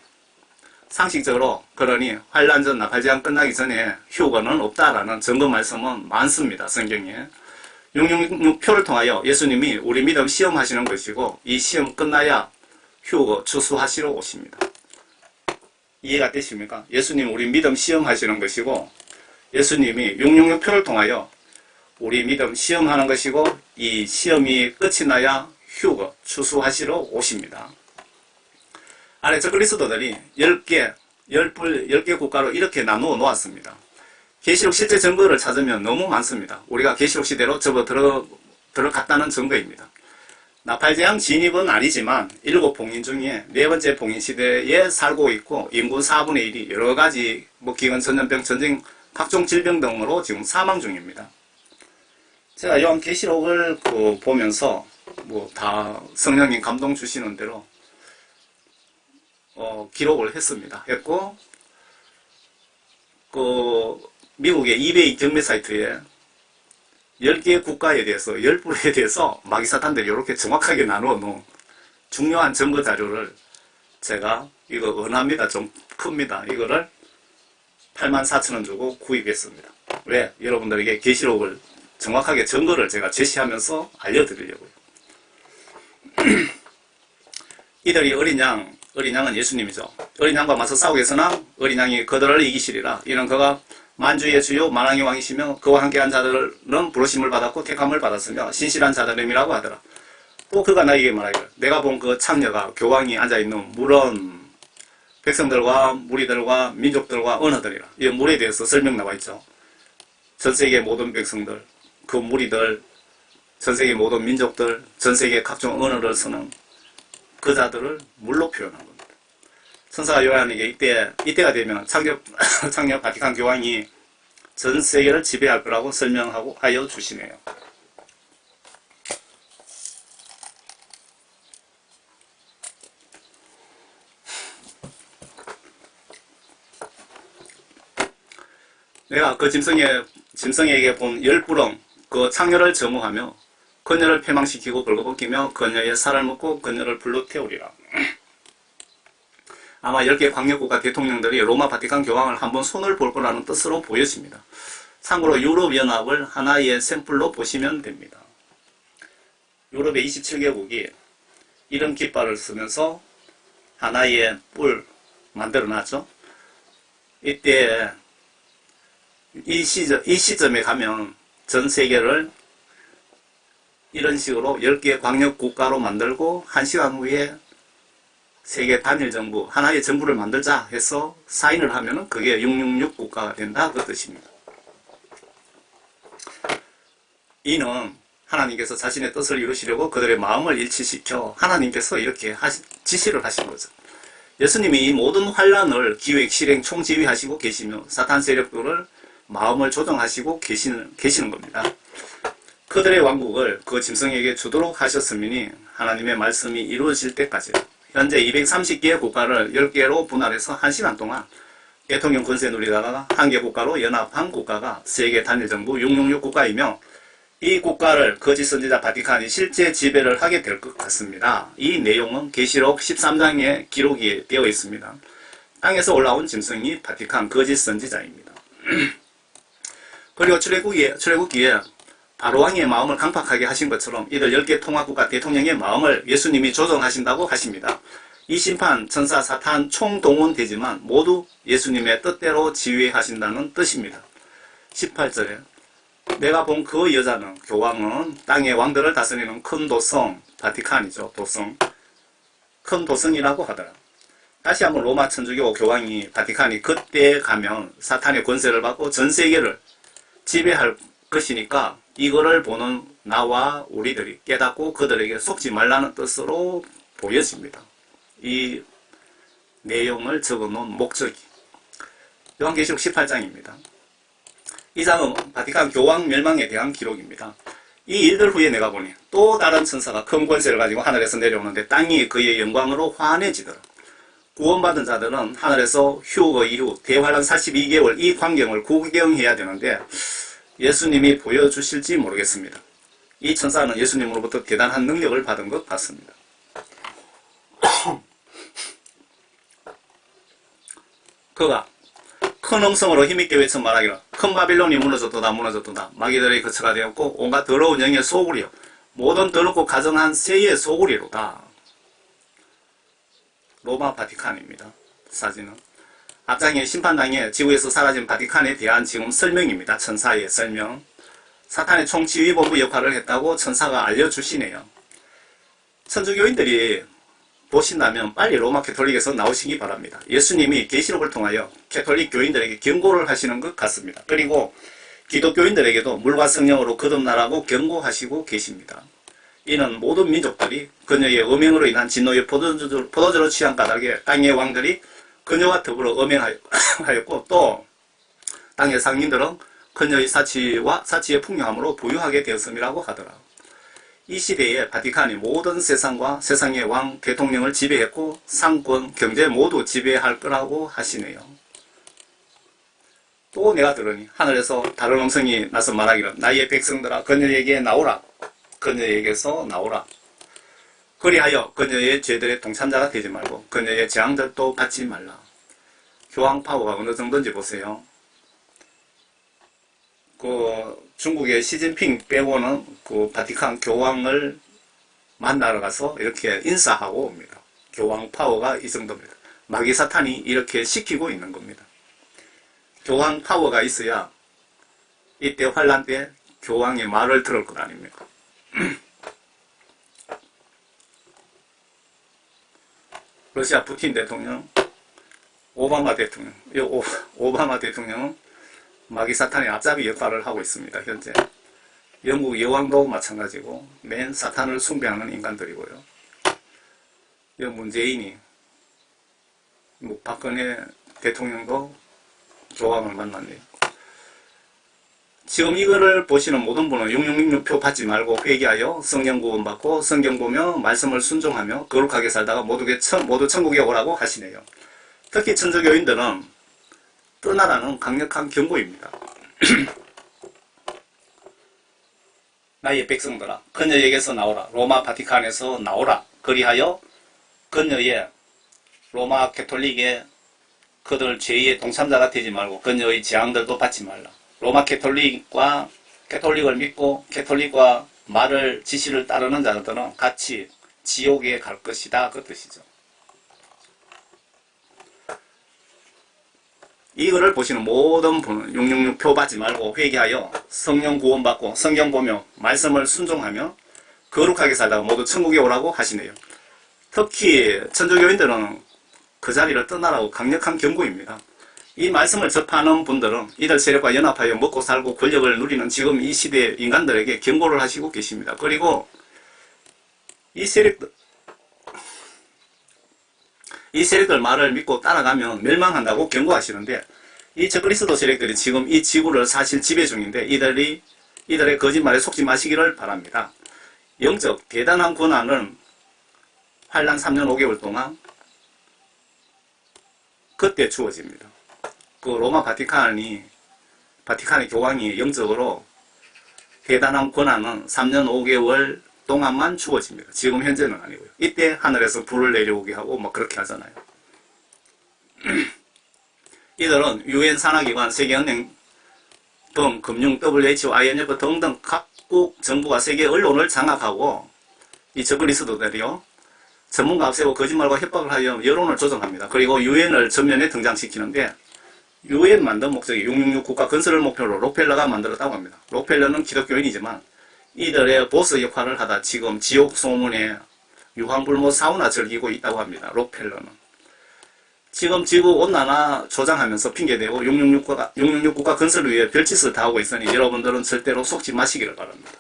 상식적으로 그러니 환란전 나팔제한 끝나기 전에 휴거는 없다라는 증거 말씀은 많습니다. 성경에. 666표를 통하여 예수님이 우리 믿음 시험하시는 것이고 이 시험 끝나야 휴거 추수하시러 오십니다. 이해가 되십니까? 예수님 우리 믿음 시험하시는 것이고 예수님이 666표를 통하여 우리 믿음 시험하는 것이고 이 시험이 끝이 나야 휴거 추수하시러 오십니다. 아래 적그리스도들이 10개 국가로 이렇게 나누어 놓았습니다. 계시록 실제 증거를 찾으면 너무 많습니다. 우리가 계시록 시대로 들어갔다는 증거입니다. 나팔제왕 진입은 아니지만 7봉인 중에 4번째 봉인 시대에 살고 있고 인구 4분의 1이 여러가지 기근, 전염병, 전쟁, 각종 질병 등으로 지금 사망 중입니다. 제가 요한 계시록을 보면서 다 성령님 감동 주시는 대로 기록을 했고 미국의 이베이 경매 사이트에 10개 국가에 대해서 10불에 대해서 마귀사탄들이 이렇게 정확하게 나누어 놓은 중요한 증거 자료를 제가 이거 은합니다. 좀 큽니다. 이거를 84,000원 주고 구입했습니다. 왜? 여러분들에게 계시록을 정확하게 증거를 제가 제시하면서 알려드리려고요. 이들이 어린 양은 예수님이죠. 어린 양과 맞서 싸우게 했으나 어린 양이 그들을 이기시리라. 이는 그가 만주의 주요 만왕의 왕이시며 그와 함께한 자들은 부르심을 받았고 택함을 받았으며 신실한 자들임이라고 하더라. 또 그가 나에게 말하기를 내가 본 그 창녀가 교황이 앉아있는 물은 백성들과 무리들과 민족들과 언어들이라. 이 무리에 대해서 설명 나와 있죠. 전세계 모든 백성들, 그 무리들, 전세계 모든 민족들, 전세계 각종 언어를 쓰는 그 자들을 물로 표현한 겁니다. 천사 요한에게 이때가 되면 창녀 바티칸 교황이 전 세계를 지배할 거라고 설명하고 하여 주시네요. 내가 그 짐승에게 본 열부렁 그 창녀를 점호하며 그녀를 패망시키고 벌거벗기며 그녀의 살을 먹고 그녀를 불로 태우리라. 아마 10개 광역국가 대통령들이 로마 바티칸 교황을 한번 손을 볼 거라는 뜻으로 보여집니다. 참고로 유럽연합을 하나의 샘플로 보시면 됩니다. 유럽의 27개국이 이런 깃발을 쓰면서 하나의 뿔 만들어놨죠. 이때 이 시점에 가면 전 세계를 이런 식으로 10개 광역국가로 만들고 1시간 후에 세계 단일 정부, 하나의 정부를 만들자 해서 사인을 하면은 그게 666 국가가 된다 그 뜻입니다. 이는 하나님께서 자신의 뜻을 이루시려고 그들의 마음을 일치시켜 하나님께서 이렇게 지시를 하신 거죠. 예수님이 이 모든 환란을 기획, 실행, 총지휘하시고 계시며 사탄 세력들을 마음을 조정하시고 계시는 겁니다. 그들의 왕국을 그 짐승에게 주도록 하셨으니 하나님의 말씀이 이루어질 때까지 현재 230개의 국가를 10개로 분할해서 1시간 동안 대통령 권세 누리다가 한 개 국가로 연합한 국가가 세계 단일정부 666 국가이며 이 국가를 거짓 선지자 바티칸이 실제 지배를 하게 될 것 같습니다. 이 내용은 계시록 13장에 기록이 되어 있습니다. 땅에서 올라온 짐승이 바티칸 거짓 선지자입니다. 그리고 출애굽기에 바로왕의 마음을 강팍하게 하신 것처럼 이들 10개 통화국가 대통령의 마음을 예수님이 조정하신다고 하십니다. 이 심판, 천사, 사탄 총동원되지만 모두 예수님의 뜻대로 지휘하신다는 뜻입니다. 18절에 내가 본 그 여자는 교황은 땅의 왕들을 다스리는 큰 도성, 바티칸이죠. 도성. 큰 도성이라고 하더라. 다시 한번 로마 천주교 교황이 바티칸이 그때 가면 사탄의 권세를 받고 전 세계를 지배할 것이니까 이거를 보는 나와 우리들이 깨닫고 그들에게 속지 말라는 뜻으로 보여집니다. 이 내용을 적어놓은 목적이 요한계시록 18장입니다. 이 장은 바티칸 교황 멸망에 대한 기록입니다. 이 일들 후에 내가 보니 또 다른 천사가 큰 권세를 가지고 하늘에서 내려오는데 땅이 그의 영광으로 환해지더라. 구원받은 자들은 하늘에서 휴거 이후 대환란 42개월 이 광경을 구경해야 되는데 예수님이 보여주실지 모르겠습니다. 이 천사는 예수님으로부터 대단한 능력을 받은 것 같습니다. 그가 큰 음성으로 힘있게 외쳐 말하기를 큰 바빌론이 무너졌도다 무너졌도다 마귀들의 거처가 되었고 온갖 더러운 영의 소굴이요 모든 더럽고 가정한 새의 소굴이로다. 로마 바티칸입니다. 사진은 앞장의 심판당에 지구에서 사라진 바티칸에 대한 지금 설명입니다. 천사의 설명. 사탄의 총지휘본부 역할을 했다고 천사가 알려주시네요. 천주교인들이 보신다면 빨리 로마 캐톨릭에서 나오시기 바랍니다. 예수님이 계시록을 통하여 캐톨릭 교인들에게 경고를 하시는 것 같습니다. 그리고 기독교인들에게도 물과 성령으로 거듭나라고 경고하시고 계십니다. 이는 모든 민족들이 그녀의 음행으로 인한 진노의 포도주로 취한 까닭에 땅의 왕들이 그녀와 더불어 음행하였고 또 땅의 상민들은 그녀의 사치의 풍요함으로 부유하게 되었음이라고 하더라. 이 시대에 바티칸이 모든 세상과 세상의 왕, 대통령을 지배했고 상권, 경제 모두 지배할 거라고 하시네요. 또 내가 들으니 하늘에서 다른 음성이 나서 말하기를 나의 백성들아 그녀에게 나오라. 그녀에게서 나오라. 그리하여 그녀의 죄들의 동참자가 되지 말고 그녀의 재앙들도 받지 말라. 교황 파워가 어느 정도인지 보세요. 중국의 시진핑 빼고는 그 바티칸 교황을 만나러 가서 이렇게 인사하고 옵니다. 교황 파워가 이 정도입니다. 마귀 사탄이 이렇게 시키고 있는 겁니다. 교황 파워가 있어야 이때 환란 때 교황의 말을 들을 것 아닙니까? 러시아 푸틴 대통령, 오바마 대통령, 오바마 대통령은 마귀 사탄의 앞잡이 역할을 하고 있습니다. 현재 영국 여왕도 마찬가지고 맨 사탄을 숭배하는 인간들이고요. 문재인이 박근혜 대통령도 교황을 만났네요. 지금 이거를 보시는 모든 분은 6666표 받지 말고 회개하여 성령 구원 받고 성경 보며 말씀을 순종하며 거룩하게 살다가 모두 천국에 오라고 하시네요. 특히 천주교인들은 떠나라는 강력한 경고입니다. 나의 백성들아, 그녀에게서 나오라. 로마 바티칸에서 나오라. 그리하여 그녀의 로마 캐톨릭의 그들 죄의 동참자가 되지 말고 그녀의 재앙들도 받지 말라. 로마 캐톨릭을 믿고 캐톨릭과 말을 지시를 따르는 자들은 같이 지옥에 갈 것이다. 그 뜻이죠. 이거를 보시는 모든 분은 666표 받지 말고 회개하여 성령 구원받고 성경 보며 말씀을 순종하며 거룩하게 살다가 모두 천국에 오라고 하시네요. 특히 천주교인들은 그 자리를 떠나라고 강력한 경고입니다. 이 말씀을 접하는 분들은 이들 세력과 연합하여 먹고 살고 권력을 누리는 지금 이 시대 인간들에게 경고를 하시고 계십니다. 그리고 이 세력들 말을 믿고 따라가면 멸망한다고 경고하시는데 이 적그리스도 세력들이 지금 이 지구를 사실 지배 중인데 이들의 거짓말에 속지 마시기를 바랍니다. 영적 대단한 권한은 환란 3년 5개월 동안 그때 주어집니다. 그 로마 바티칸의 교황이 영적으로 대단한 권한은 3년 5개월 동안만 주어집니다. 지금 현재는 아니고요. 이때 하늘에서 불을 내려오게 하고 막 그렇게 하잖아요. 이들은 UN 산하기관, 세계은행 등 금융, WHO, IMF 등등 각국 정부가 세계 언론을 장악하고 이 적그리스도들이요. 전문가 앞세고 거짓말과 협박을 하여 여론을 조정합니다. 그리고 UN을 전면에 등장시키는데 UN 만든 목적이 666 국가 건설을 목표로 록펠러가 만들었다고 합니다. 록펠러는 기독교인이지만 이들의 보스 역할을 하다 지금 지옥 소문에 유황불모 사우나 즐기고 있다고 합니다. 록펠러는. 지금 지구온난화 조장하면서 핑계대고 666 국가 건설을 위해 별짓을 다 하고 있으니 여러분들은 절대로 속지 마시기를 바랍니다.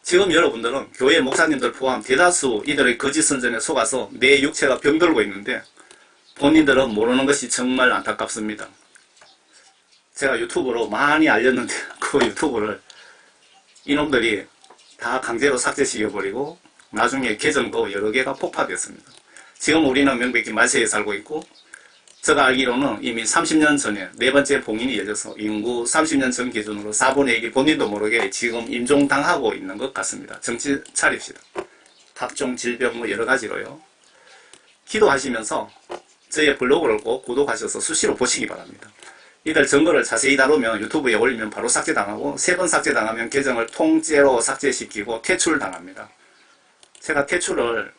지금 여러분들은 교회 목사님들 포함 대다수 이들의 거짓 선전에 속아서 내 육체가 병들고 있는데 본인들은 모르는 것이 정말 안타깝습니다. 제가 유튜브로 많이 알렸는데 그 유튜브를 이놈들이 다 강제로 삭제시켜버리고 나중에 계정도 여러 개가 폭파됐습니다. 지금 우리는 명백히 말세에 살고 있고 제가 알기로는 이미 30년 전에 네 번째 봉인이 열려서 인구 30년 전 기준으로 4분의 1이 본인도 모르게 지금 임종당하고 있는 것 같습니다. 정신 차립시다. 각종 질병 뭐 여러 가지로요. 기도하시면서 저의 블로그를 꼭 구독하셔서 수시로 보시기 바랍니다. 이들 증거를 자세히 다루면 유튜브에 올리면 바로 삭제당하고 3번 삭제당하면 계정을 통째로 삭제시키고 퇴출당합니다. 제가 퇴출을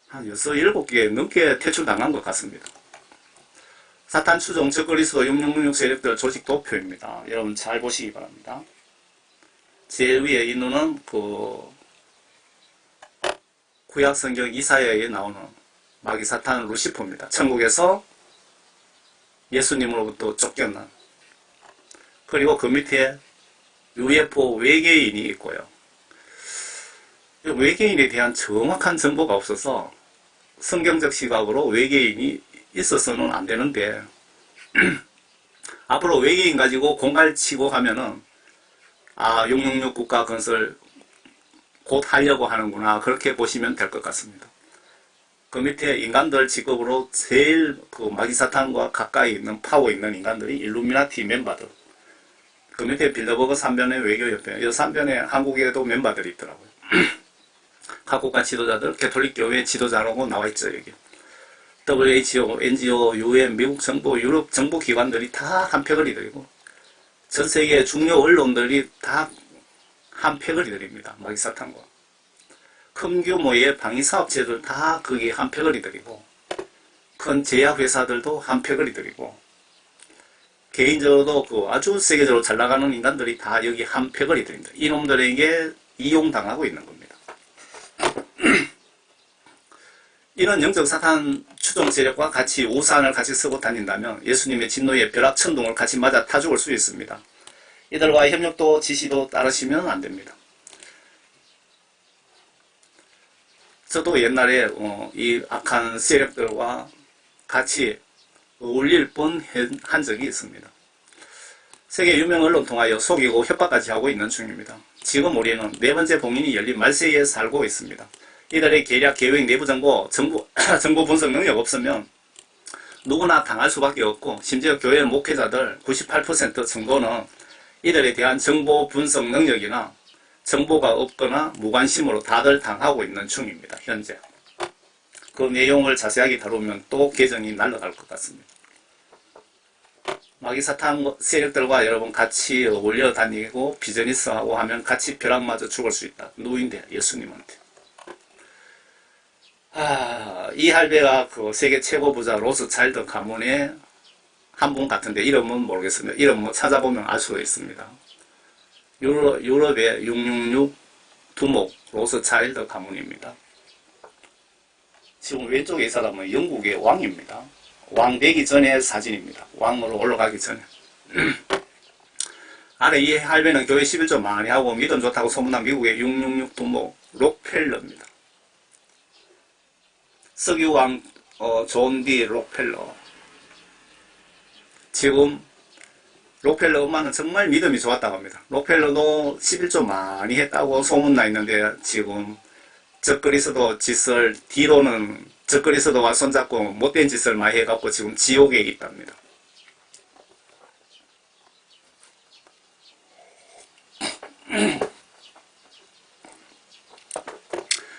한 6, 7개 넘게 퇴출당한 것 같습니다. 사탄 추종 적그리스도 666 세력들 조직 도표입니다. 여러분 잘 보시기 바랍니다. 제일 위에 있는 구약 성경 이사야에 나오는 마귀 사탄 루시퍼입니다. 천국에서 예수님으로부터 쫓겨난. 그리고 그 밑에 UFO 외계인이 있고요. 외계인에 대한 정확한 정보가 없어서 성경적 시각으로 외계인이 있어서는 안 되는데 앞으로 외계인 가지고 공갈치고 하면은 666 국가 건설 곧 하려고 하는구나 그렇게 보시면 될 것 같습니다. 그 밑에 인간들 직업으로 제일 마귀사탄과 가까이 있는 파워 있는 인간들이 일루미나티 멤버들. 그 밑에 빌더버그 3변의 외교협회, 이 3변에 한국에도 멤버들이 있더라고요. 각국가 지도자들, 개톨릭 교회 지도자라고 나와있죠, 여기. WHO, NGO, UN, 미국 정부, 유럽 정부기관들이 다 한 팩을 이들이고 전 세계 중요 언론들이 다 한 팩을 이들입니다. 마기사탄과 큰 규모의 방위사업체들 다 거기에 한 팩을 이들이고 큰 제약회사들도 한 팩을 이들이고 개인적으로도 그 아주 세계적으로 잘 나가는 인간들이 다 여기 한 팩을 이들입니다. 이놈들에게 이용당하고 있는 겁니다. 이런 영적 사탄 추종 세력과 같이 우산을 같이 쓰고 다닌다면 예수님의 진노의 벼락천둥을 같이 맞아 타 죽을 수 있습니다. 이들과 협력도 지시도 따르시면 안 됩니다. 저도 옛날에 이 악한 세력들과 같이 어울릴 뻔한 적이 있습니다. 세계 유명 언론 통하여 속이고 협박까지 하고 있는 중입니다. 지금 우리는 네 번째 봉인이 열린 말세에 살고 있습니다. 이들의 계략, 계획, 내부 정보, 정보 분석 능력 없으면 누구나 당할 수밖에 없고 심지어 교회 목회자들 98% 정도는 이들에 대한 정보 분석 능력이나 정보가 없거나 무관심으로 다들 당하고 있는 중입니다. 현재. 그 내용을 자세하게 다루면 또 계정이 날아갈 것 같습니다. 마귀사탄 세력들과 여러분 같이 어울려 다니고 비즈니스하고 하면 같이 벼락 맞아 죽을 수 있다. 누구인데? 예수님한테. 이 할배가 그 세계 최고 부자 로스차일드 가문의 한 분 같은데 이름은 모르겠습니다. 이름 뭐 찾아보면 알 수가 있습니다. 유럽의 666 두목 로스차일드 가문입니다. 지금 왼쪽에 이 사람은 영국의 왕입니다. 왕 되기 전의 사진입니다. 왕으로 올라가기 전에. 아래 이 할배는 교회 11조 많이 하고 믿음 좋다고 소문난 미국의 666 두목 록펠러입니다. 석유왕 존 디 록펠러. 지금 록펠러 엄마는 정말 믿음이 좋았다고 합니다. 록펠러도 11조 많이 했다고 소문나 있는데 지금 적그리스도 짓을 뒤로는 적그리스도와 손잡고 못된 짓을 많이 해갖고 지금 지옥에 있답니다.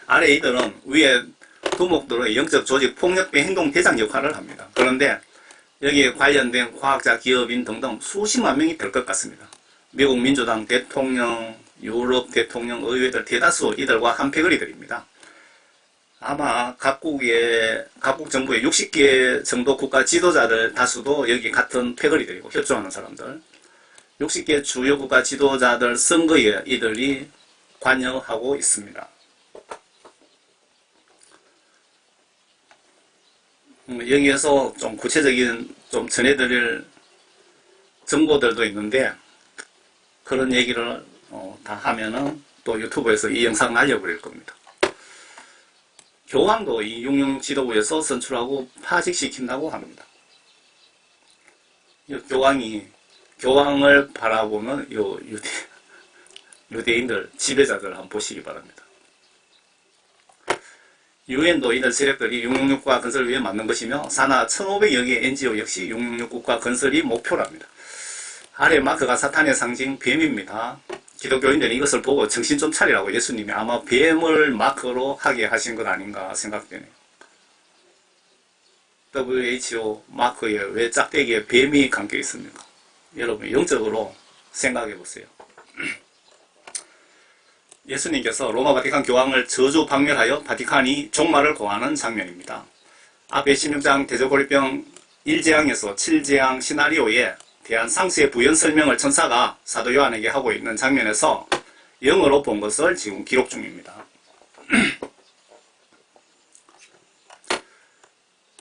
아래 이들은 위에 두목들의 영적 조직 폭력배 행동 대장 역할을 합니다. 그런데 여기에 관련된 과학자, 기업인 등등 수십만 명이 될 것 같습니다. 미국 민주당 대통령, 유럽 대통령, 의회들 대다수 이들과 한 팩을 이들입니다. 아마 각국 정부의 60개 정도 국가 지도자들 다수도 여기 같은 팩을 이들이고 협조하는 사람들 60개 주요 국가 지도자들 선거에 이들이 관여하고 있습니다. 여기에서 좀 구체적인 좀 전해드릴 정보들도 있는데 그런 얘기를 다 하면은 또 유튜브에서 이 영상 날려버릴 겁니다. 교황도 이 666 지도부에서 선출하고 파직시킨다고 합니다. 교황을 바라보는 유대인들, 지배자들 한번 보시기 바랍니다. 유엔도 이들 세력들이 666 국가 건설을 위해 만든 것이며 산하 1500여 개의 NGO 역시 666 국가 건설이 목표랍니다. 아래 마크가 사탄의 상징 뱀입니다. 기독교인들이 이것을 보고 정신 좀 차리라고 예수님이 아마 뱀을 마크로 하게 하신 것 아닌가 생각되네요. WHO 마크에 왜 짝대기에 뱀이 감겨 있습니까? 여러분 영적으로 생각해 보세요. 예수님께서 로마 바티칸 교황을 저주 박멸하여 바티칸이 종말을 고하는 장면입니다. 앞에 16장 대저고리병 1재앙에서 7재앙 시나리오에 대한 상세의 부연 설명을 천사가 사도 요한에게 하고 있는 장면에서 영어로 본 것을 지금 기록 중입니다.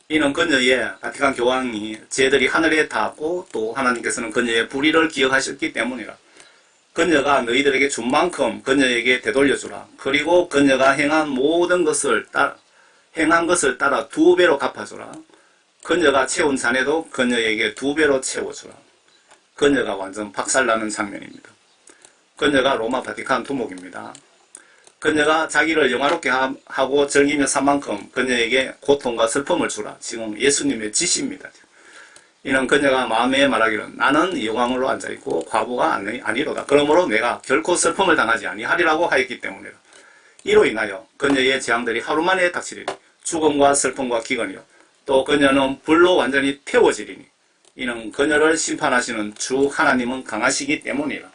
이는 그녀의 바티칸 교황이 죄들이 하늘에 닿았고 또 하나님께서는 그녀의 불의를 기억하셨기 때문이라. 그녀가 너희들에게 준 만큼 그녀에게 되돌려주라. 그리고 그녀가 행한 모든 것을 따라 2배로 갚아주라. 그녀가 채운 잔에도 그녀에게 2배로 채워주라. 그녀가 완전 박살나는 장면입니다. 그녀가 로마 바티칸 두목입니다. 그녀가 자기를 영화롭게 하고 즐기며 산 만큼 그녀에게 고통과 슬픔을 주라. 지금 예수님의 지시입니다. 이는 그녀가 마음에 말하기를 나는 영광으로 앉아있고 과부가 아니로다. 그러므로 내가 결코 슬픔을 당하지 아니하리라고 하였기 때문이라. 이로 인하여 그녀의 재앙들이 하루 만에 닥치리니 죽음과 슬픔과 기근이요 또 그녀는 불로 완전히 태워지리니 이는 그녀를 심판하시는 주 하나님은 강하시기 때문이라.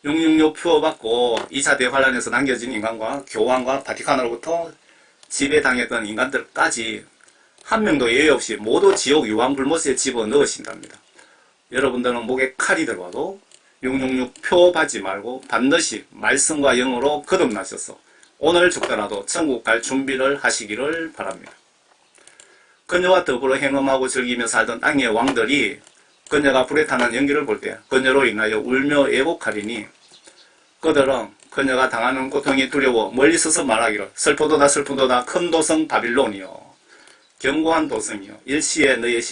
666 표받고 2차 대환란에서 남겨진 인간과 교황과 바티칸으로부터 지배당했던 인간들까지 한 명도 예외 없이 모두 지옥 유황불못에 집어넣으신답니다. 여러분들은 목에 칼이 들어와도 666 표 받지 말고 반드시 말씀과 영으로 거듭나셔서 오늘 죽더라도 천국 갈 준비를 하시기를 바랍니다. 그녀와 더불어 행음하고 즐기며 살던 땅의 왕들이 그녀가 불에 타는 연기를 볼 때 그녀로 인하여 울며 애곡하리니 그들은 그녀가 당하는 고통이 두려워 멀리 서서 말하기를 슬프도다 슬프도다 큰 도성 바빌론이여 견고한 도성이여 일시에 너의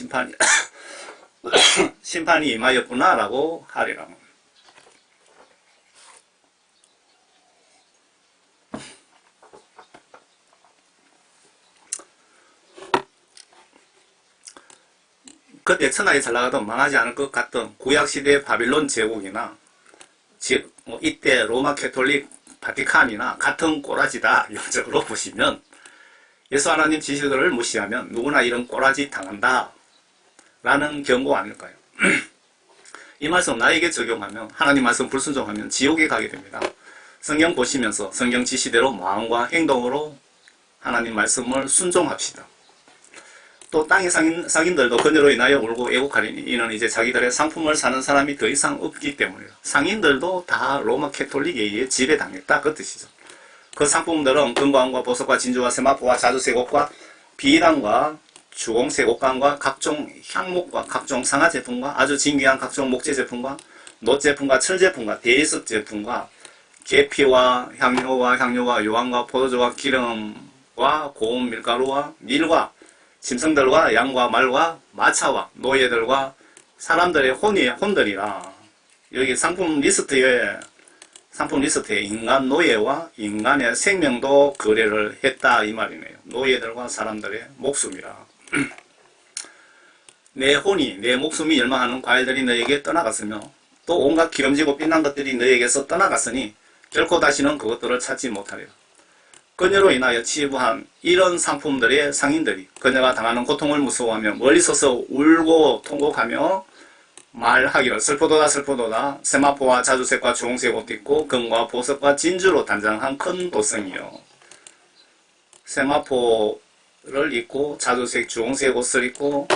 심판이 임하였구나 라고 하리라. 그때 천하에 잘 나가도 망하지 않을 것 같던 구약시대 바빌론 제국이나 이때 로마 캐톨릭 바티칸이나 같은 꼬라지다 영적으로 보시면 예수 하나님 지시들을 무시하면 누구나 이런 꼬라지 당한다 라는 경고 아닐까요? 이 말씀 나에게 적용하면 하나님 말씀 불순종하면 지옥에 가게 됩니다. 성경 보시면서 성경 지시대로 마음과 행동으로 하나님 말씀을 순종합시다. 또 땅의 상인들도 그녀로 인하여 울고 애곡하리니 이는 이제 자기들의 상품을 사는 사람이 더 이상 없기 때문이에요. 상인들도 다 로마 캐톨릭에 의해 지배당했다 그 뜻이죠. 그 상품들은 금광과 보석과 진주와 세마포와 자주쇠곡과 비단과 주공쇠곡관과 각종 향목과 각종 상하 제품과 아주 진귀한 각종 목재 제품과 놋 제품과 철 제품과 대리석 제품과 계피와 향료와 요한과 포도주와 기름과 고운 밀가루와 밀과 짐승들과 양과 말과 마차와 노예들과 사람들의 혼들이라. 여기 상품 리스트에 인간 노예와 인간의 생명도 거래를 했다 이 말이네요. 노예들과 사람들의 목숨이라. 내 혼이 내 목숨이 열망하는 과일들이 너에게 떠나갔으며 또 온갖 기름지고 빛난 것들이 너에게서 떠나갔으니 결코 다시는 그것들을 찾지 못하리라. 그녀로 인하여 치부한 이런 상품들의 상인들이 그녀가 당하는 고통을 무서워하며 멀리 서서 울고 통곡하며 말하기를 슬프도다 슬프도다 세마포와 자주색과 주홍색 옷 입고 금과 보석과 진주로 단장한 큰 도성이요. 세마포를 입고 자주색 주홍색 옷을 입고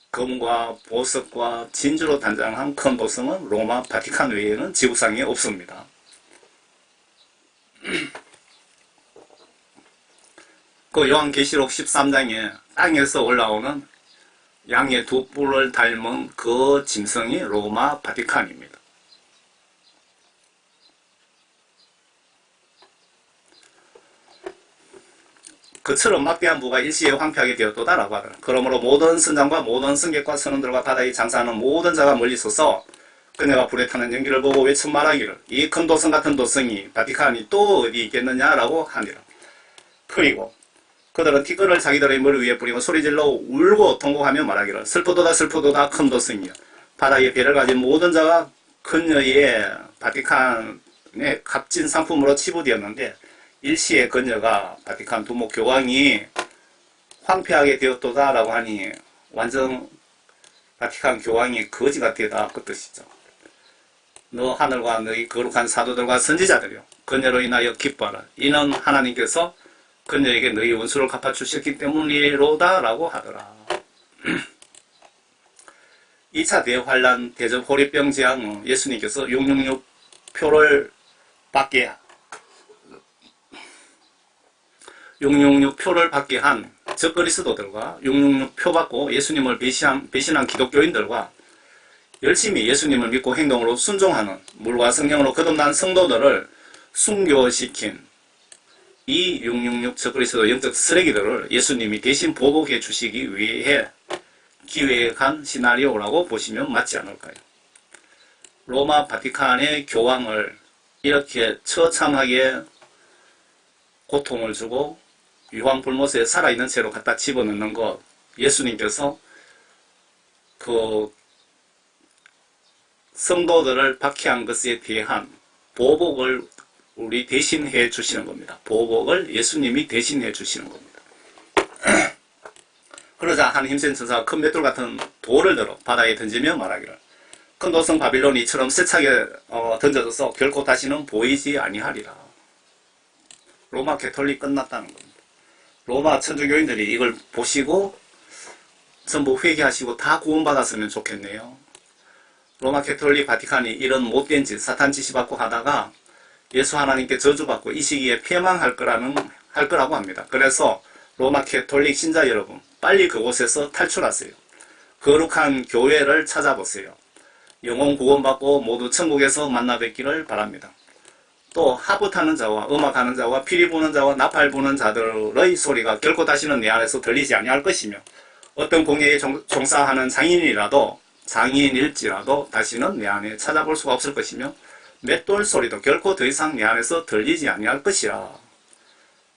금과 보석과 진주로 단장한 큰 도성은 로마 바티칸 외에는 지구상에 없습니다. 그 요한계시록 13장에 땅에서 올라오는 양의 두 뿔을 닮은 그 짐승이 로마 바티칸입니다. 그처럼 막대한 부가 일시에 황폐하게 되었도다라고 하더라. 그러므로 모든 선장과 모든 승객과 선원들과 바다에 장사하는 모든 자가 멀리 서서 그녀가 불에 타는 연기를 보고 외쳐 말하기를 이 큰 도성 같은 도성이 바티칸이 또 어디 있겠느냐라고 하니라. 그리고 그들은 티끌을 자기들의 머리 위에 뿌리고 소리질러 울고 통곡하며 말하기를 슬프도다 슬프도다 큰 도성이여 바다에 배를 가진 모든 자가 그녀의 바티칸의 값진 상품으로 치부되었는데 일시에 그녀가 바티칸 두목 교황이 황폐하게 되었도다 라고 하니 완전 바티칸 교황이 거지가 되다 그 뜻이죠. 너 하늘과 너희 거룩한 사도들과 선지자들이여 그녀로 인하여 기뻐하라. 이는 하나님께서 그녀에게 너희 원수를 갚아주셨기 때문이로다 라고 하더라. 2차 대환란 대접 호리병 재앙 후 예수님께서 666 표를 받게 666 표를 받게 한 적그리스도들과 666 표 받고 예수님을 배신한 기독교인들과 열심히 예수님을 믿고 행동으로 순종하는 물과 성령으로 거듭난 성도들을 순교시킨 이 666 적그리스도 영적 쓰레기들을 예수님이 대신 보복해 주시기 위해 기획한 시나리오라고 보시면 맞지 않을까요? 로마 바티칸의 교황을 이렇게 처참하게 고통을 주고 유황불못에 살아있는 채로 갖다 집어넣는 것, 예수님께서 그 성도들을 박해한 것에 대한 보복을 우리 대신해 주시는 겁니다. 보복을 예수님이 대신해 주시는 겁니다. 그러자 한 힘센 천사가 큰 맷돌 같은 돌을 들어 바다에 던지며 말하기를 큰 도성 바빌론이 이처럼 세차게 던져져서 결코 다시는 보이지 아니하리라. 로마 캐톨릭 끝났다는 겁니다. 로마 천주교인들이 이걸 보시고 전부 회개하시고 다 구원받았으면 좋겠네요. 로마 캐톨릭 바티칸이 이런 못된 짓, 사탄 지시받고 하다가 예수 하나님께 저주받고 이 시기에 폐망할 거라고 합니다. 그래서 로마 캐톨릭 신자 여러분, 빨리 그곳에서 탈출하세요. 거룩한 교회를 찾아보세요. 영혼 구원받고 모두 천국에서 만나 뵙기를 바랍니다. 또 하부타는 자와 음악하는 자와 피리 부는 자와 나팔 부는 자들의 소리가 결코 다시는 내 안에서 들리지 아니할 것이며 어떤 공예에 종사하는 장인일지라도 다시는 내 안에 찾아볼 수가 없을 것이며 맷돌 소리도 결코 더 이상 내 안에서 들리지 아니할 것이라.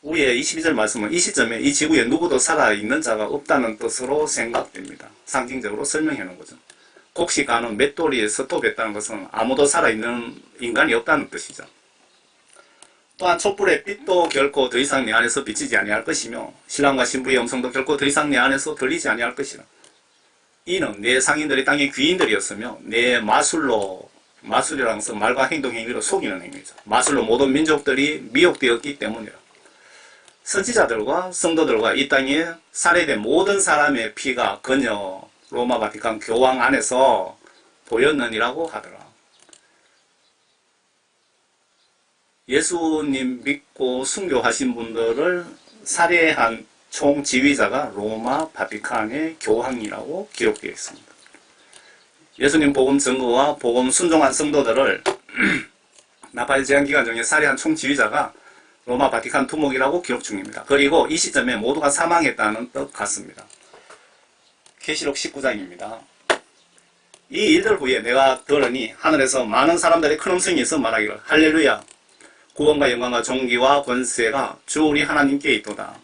위에 22절 말씀은 이 시점에 이 지구에 누구도 살아있는 자가 없다는 뜻으로 생각됩니다. 상징적으로 설명해 놓은 거죠. 곡식가는 맷돌이 스톱했다는 것은 아무도 살아있는 인간이 없다는 뜻이죠. 또한 촛불의 빛도 결코 더 이상 내 안에서 비치지 아니할 것이며 신랑과 신부의 음성도 결코 더 이상 내 안에서 들리지 아니할 것이라. 이는 내 상인들이 땅의 귀인들이었으며 내 마술이라는 것은 말과 행동 행위로 속이는 행위죠. 마술로 모든 민족들이 미혹되었기 때문이라. 선지자들과 성도들과 이 땅에 살해된 모든 사람의 피가 그녀 로마 바티칸 교황 안에서 보였느니라고 하더라. 예수님 믿고 순교하신 분들을 살해한 총지휘자가 로마 바티칸의 교황이라고 기록되어 있습니다. 예수님 복음 증거와 복음 순종한 성도들을 나팔 제한 기간 중에 살해한 총지휘자가 로마 바티칸 두목이라고 기록 중입니다. 그리고 이 시점에 모두가 사망했다는 뜻 같습니다. 계시록 19장입니다. 이 일들 후에 내가 들으니 하늘에서 많은 사람들의 큰 음성이 있어 말하기를 할렐루야 구원과 영광과 존귀와 권세가 주 우리 하나님께 있도다.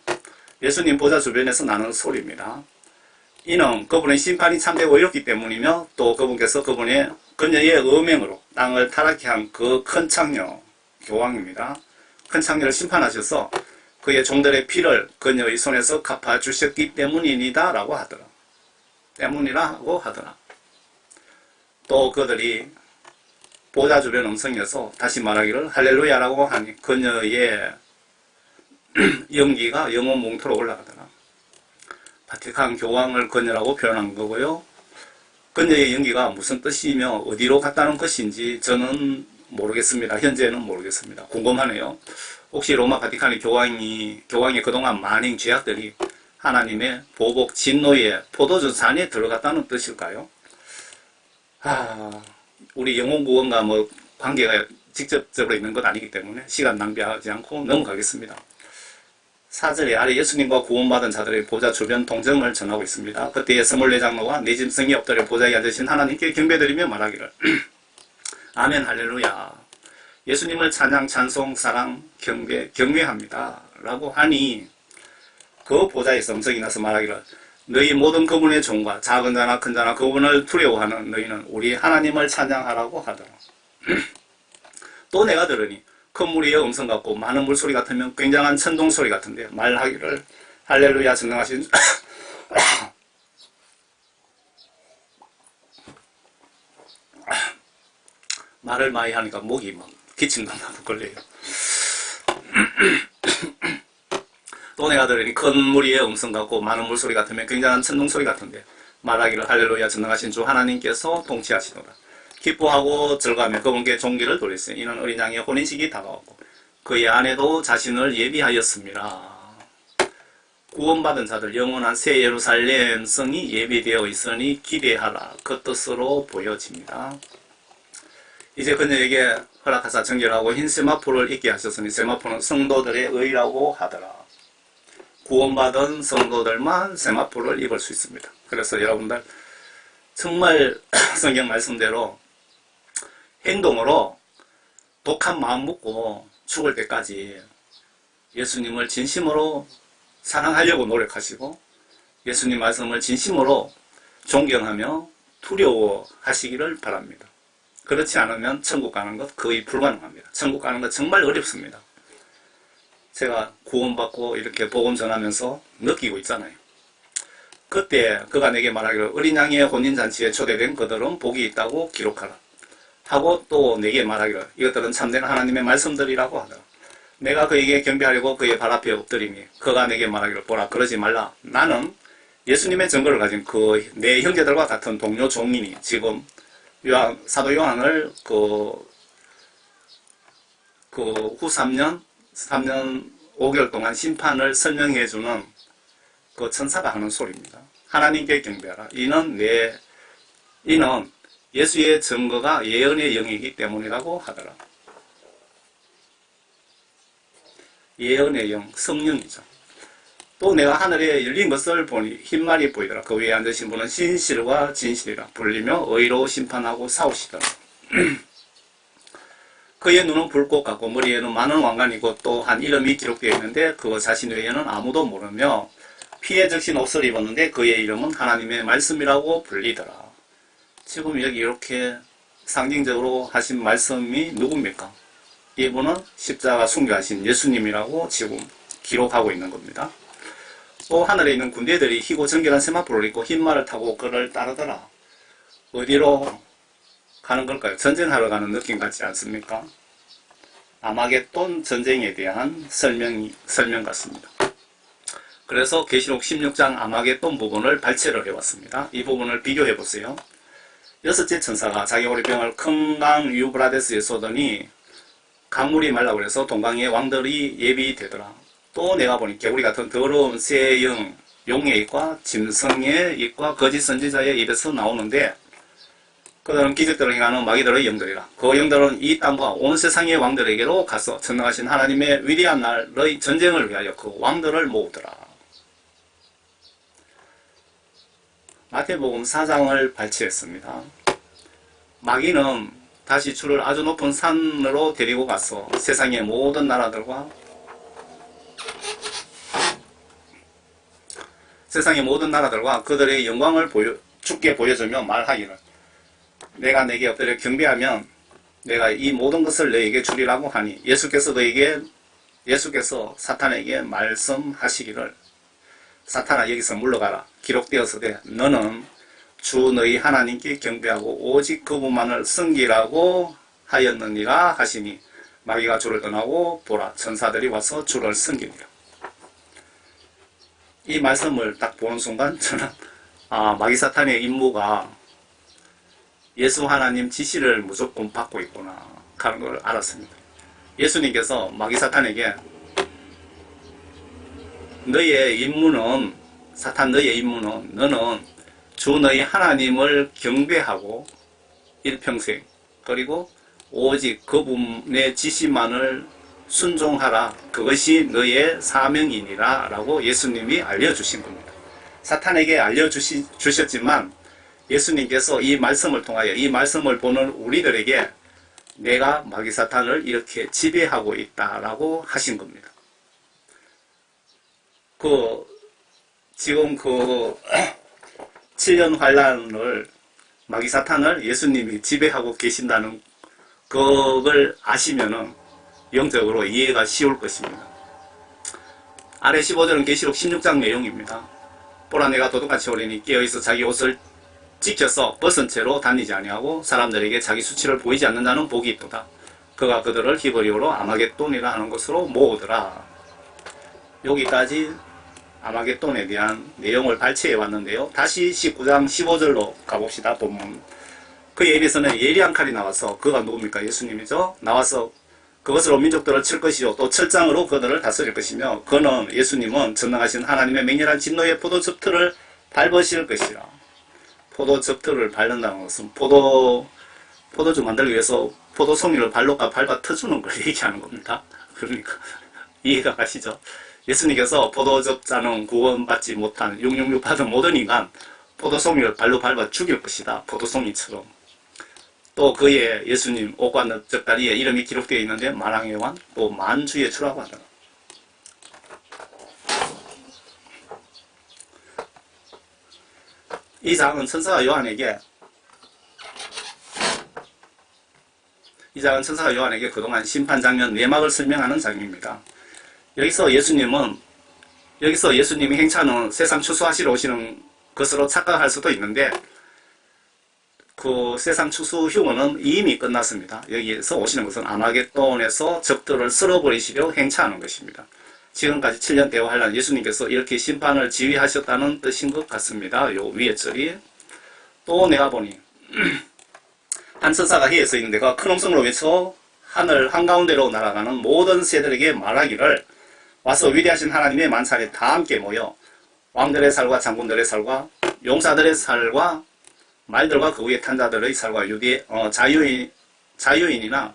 예수님 보좌 주변에서 나는 소리입니다. 이는 그분의 심판이 참되고 이렇기 때문이며 또 그분께서 그녀의 음행으로 땅을 타락케 한 그 큰 창녀 교황입니다. 큰 창녀를 심판하셔서 그의 종들의 피를 그녀의 손에서 갚아주셨기 때문이니다 라고 하더라. 때문이라고 하더라. 또 그들이 보좌 주변 음성에서 다시 말하기를 할렐루야라고 하니 그녀의 연기가 영혼 몽토로 올라가더라. 바티칸 교황을 그녀라고 표현한 거고요. 그녀의 연기가 무슨 뜻이며 어디로 갔다는 것인지 저는 모르겠습니다. 현재는 모르겠습니다. 궁금하네요. 혹시 로마 바티칸의 교황의 그동안 많은 죄악들이 하나님의 보복 진노의 포도주 잔에 들어갔다는 뜻일까요? 우리 영혼 구원과 관계가 직접적으로 있는 것 아니기 때문에 시간 낭비하지 않고 넘어가겠습니다. 4절에 아래 예수님과 구원받은 자들의 보좌 주변 동정을 전하고 있습니다. 그때에 스물네 장로와 네 짐승이 엎드려 보좌에 앉으신 하나님께 경배드리며 말하기를 아멘 할렐루야 예수님을 찬양 찬송 사랑 경외합니다 라고 하니 그 보좌에서 음성이 나서 말하기를 너희 모든 그분의 종과 작은 자나 큰 자나 그분을 두려워하는 너희는 우리 하나님을 찬양하라고 하더라. 또 내가 들으니 큰 무리의 음성 같고 많은 물소리 같으면 굉장한 천둥 소리 같은데 말하기를 할렐루야 전능하신 말을 많이 하니까 목이 막 기침도 나고 걸려요. 또 내가 들으니 큰 무리의 음성 같고 많은 물소리 같으면 굉장한 천둥 소리 같은데 말하기를 할렐루야 전능하신 주 하나님께서 통치하시노라. 기뻐하고 즐거하며 그분께 존귀를 돌리세요. 이는 어린 양의 혼인식이 다가왔고 그의 아내도 자신을 예비하였습니다. 구원받은 자들 영원한 새 예루살렘 성이 예비되어 있으니 기대하라. 그 뜻으로 보여집니다. 이제 그녀에게 허락하사 정결하고 흰 세마포를 입게 하셨으니 세마포는 성도들의 의라고 하더라. 구원받은 성도들만 세마포를 입을 수 있습니다. 그래서 여러분들 정말 성경 말씀대로 행동으로 독한 마음 먹고 죽을 때까지 예수님을 진심으로 사랑하려고 노력하시고 예수님 말씀을 진심으로 존경하며 두려워하시기를 바랍니다. 그렇지 않으면 천국 가는 것 거의 불가능합니다. 천국 가는 것 정말 어렵습니다. 제가 구원받고 이렇게 복음 전하면서 느끼고 있잖아요. 그때 그가 내게 말하기를 어린 양의 혼인잔치에 초대된 그들은 복이 있다고 기록하라 하고 또 내게 말하기를 이것들은 참된 하나님의 말씀들이라고 하더라. 내가 그에게 경배하려고 그의 발 앞에 엎드리니 그가 내게 말하기를 보라 그러지 말라. 나는 예수님의 증거를 가진 그 내 형제들과 같은 동료 종인이 지금 사도 요한을 후 3년 5개월 동안 심판을 설명해주는 그 천사가 하는 소리입니다. 하나님께 경배하라. 이는 예수의 증거가 예언의 영이기 때문이라고 하더라. 예언의 영, 성령이죠. 또 내가 하늘에 열린 것을 보니 흰말이 보이더라. 그 위에 앉으신 분은 신실과 진실이라 불리며 의로 심판하고 싸우시더라. 그의 눈은 불꽃 같고 머리에는 많은 왕관이고 또 한 이름이 기록되어 있는데 그 자신 외에는 아무도 모르며 피에 적신 옷을 입었는데 그의 이름은 하나님의 말씀이라고 불리더라. 지금 여기 이렇게 상징적으로 하신 말씀이 누굽니까? 이분은 십자가 순교하신 예수님이라고 지금 기록하고 있는 겁니다. 또 하늘에 있는 군대들이 희고 정결한 세마포를 입고 흰 말을 타고 그를 따르더라. 어디로 가는 걸까요? 전쟁하러 가는 느낌 같지 않습니까? 아마겟돈 전쟁에 대한 설명 같습니다. 그래서 계시록 16장 아마겟돈 부분을 발췌를 해왔습니다. 이 부분을 비교해 보세요. 여섯째 천사가 자기 오리병을 큰 강 유브라데스에 쏘더니 강물이 말라 그래서 동강의 왕들이 예비되더라. 또 내가 보니 개구리 같은 더러운 새 용의 입과 짐승의 입과 거짓 선지자의 입에서 나오는데 그들은 기적들을 행하는 마귀들의 영들이라. 그 영들은 이 땅과 온 세상의 왕들에게로 가서 전능하신 하나님의 위대한 날의 전쟁을 위하여 그 왕들을 모으더라. 마태복음 4장을 발췌했습니다. 마귀는 다시 주를 아주 높은 산으로 데리고 가서 세상의 모든 나라들과 그들의 영광을 주께 보여주며 말하기를 내가 내게 엎드려 경배하면 내가 이 모든 것을 너에게 주리라고 하니 예수께서 사탄에게 말씀하시기를 사탄아 여기서 물러가라. 기록되었으되 너는 주 너희 하나님께 경배하고 오직 그분만을 섬기라고 하였느니라 하시니 마귀가 주를 떠나고 보라 천사들이 와서 주를 섬기니라. 이 말씀을 딱 보는 순간 저는 마귀 사탄의 임무가 예수 하나님 지시를 무조건 받고 있구나 하는 걸 알았습니다. 예수님께서 마귀 사탄에게 너의 임무는 너는 주 너희 하나님을 경배하고 일평생 그리고 오직 그분의 지시만을 순종하라. 그것이 너의 사명이니라 라고 예수님이 알려주신 겁니다. 사탄에게 알려주셨지만 예수님께서 이 말씀을 통하여 이 말씀을 보는 우리들에게 내가 마귀 사탄을 이렇게 지배하고 있다라고 하신 겁니다. 지금 7년 환란을 마귀 사탄을 예수님이 지배하고 계신다는 그걸 아시면은 영적으로 이해가 쉬울 것입니다. 아래 15절은 계시록 16장 내용입니다. 보라 내가 도둑같이 오리니 깨어있어 자기 옷을 지켜서 벗은 채로 다니지 아니하고 사람들에게 자기 수치를 보이지 않는 자는 복이 있도다. 그가 그들을 히브리어로 아마겟돈이라 하는 것으로 모으더라. 여기까지 아마겟돈에 대한 내용을 발췌해 왔는데요. 다시 19장 15절로 가봅시다. 본문. 그의 입에서는 예리한 칼이 나와서 그가 누굽니까? 예수님이죠. 나와서 그것으로 민족들을 칠 것이요 또 철장으로 그들을 다스릴 것이며 예수님은 전능하신 하나님의 맹렬한 진노의 포도즙틀을 밟으실 것이라. 포도즙틀을 밟는다는 것은 포도주 만들기 위해서 포도송이를 발로 밟아 터주는 걸 얘기하는 겁니다. 그러니까 이해가 가시죠? 예수님께서 포도즙 짜는 구원받지 못한 666 받은 모든 인간 포도송이를 발로 밟아 죽일 것이다. 포도송이처럼. 또 그의 예수님 옷과 넓적다리에 이름이 기록되어 있는데 만왕의 왕 또 만주의 주라고 하더라. 이 장은 천사가 요한에게 그동안 심판 장면 내막을 설명하는 장면입니다. 여기서 예수님이 행차하는 세상 추수하시러 오시는 것으로 착각할 수도 있는데 그 세상 추수 휴무는 이미 끝났습니다. 여기에서 오시는 것은 아마겟돈에서 적들을 쓸어버리시려 행차하는 것입니다. 지금까지 7년 대화하려는 예수님께서 이렇게 심판을 지휘하셨다는 뜻인 것 같습니다. 요 위에 절이. 또 내가 보니 한 천사가 해에 서 있는 데가 큰 음성으로 외쳐 하늘 한가운데로 날아가는 모든 새들에게 말하기를 와서 위대하신 하나님의 만찬에 다 함께 모여 왕들의 살과 장군들의 살과 용사들의 살과 말들과 그 위에 탄 자들의 살과 자유인이나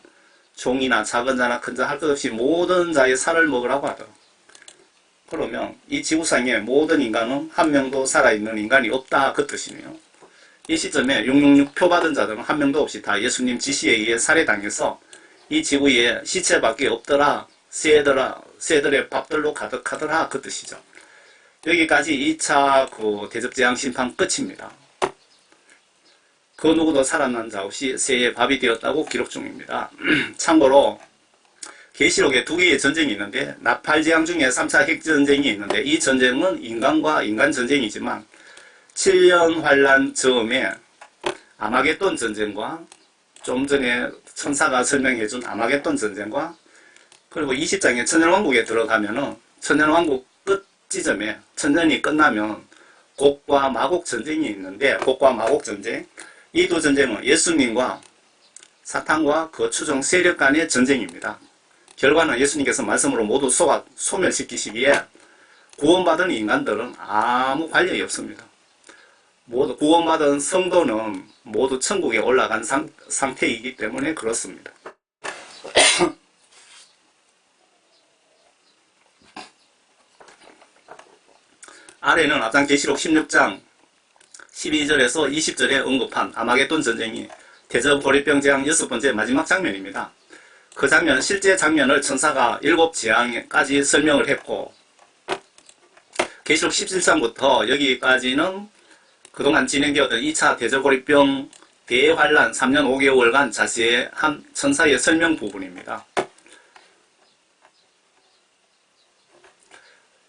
종이나 작은 자나 큰 자 할 것 없이 모든 자의 살을 먹으라고 하더라. 그러면 이 지구상의 모든 인간은 한 명도 살아있는 인간이 없다 그 뜻이네요. 이 시점에 666 표 받은 자들은 한 명도 없이 다 예수님 지시에 의해 살해당해서 이 지구에 시체밖에 없더라. 새들의 밥들로 가득하더라 그 뜻이죠. 여기까지 2차 그 대접재앙 심판 끝입니다. 그 누구도 살아난 자 없이 새의 밥이 되었다고 기록 중입니다. 참고로 계시록에 두 개의 전쟁이 있는데 나팔재앙 중에 3차 핵전쟁이 있는데 이 전쟁은 인간과 인간 전쟁이지만 7년 환란 즈음에 아마겟돈 전쟁과 좀 전에 천사가 설명해준 아마겟돈 전쟁과 그리고 20장의 천년왕국에 들어가면은 천년왕국 끝 지점에 천년이 끝나면 곡과 마곡 전쟁이 있는데 곡과 마곡 전쟁 이 두 전쟁은 예수님과 사탄과 그 추종 세력 간의 전쟁입니다. 결과는 예수님께서 말씀으로 모두 소멸시키시기에 구원받은 인간들은 아무 관련이 없습니다. 모두 구원받은 성도는 모두 천국에 올라간 상태이기 때문에 그렇습니다. 아래는 앞장 계시록 16장 12절에서 20절에 언급한 아마겟돈 전쟁이 대접 고리병 재앙 6번째 마지막 장면입니다. 그 장면, 실제 장면을 천사가 7재앙까지 설명을 했고 계시록 17장부터 여기까지는 그동안 진행되었던 2차 대접고리병 대환란 3년 5개월간 자세한 천사의 설명 부분입니다.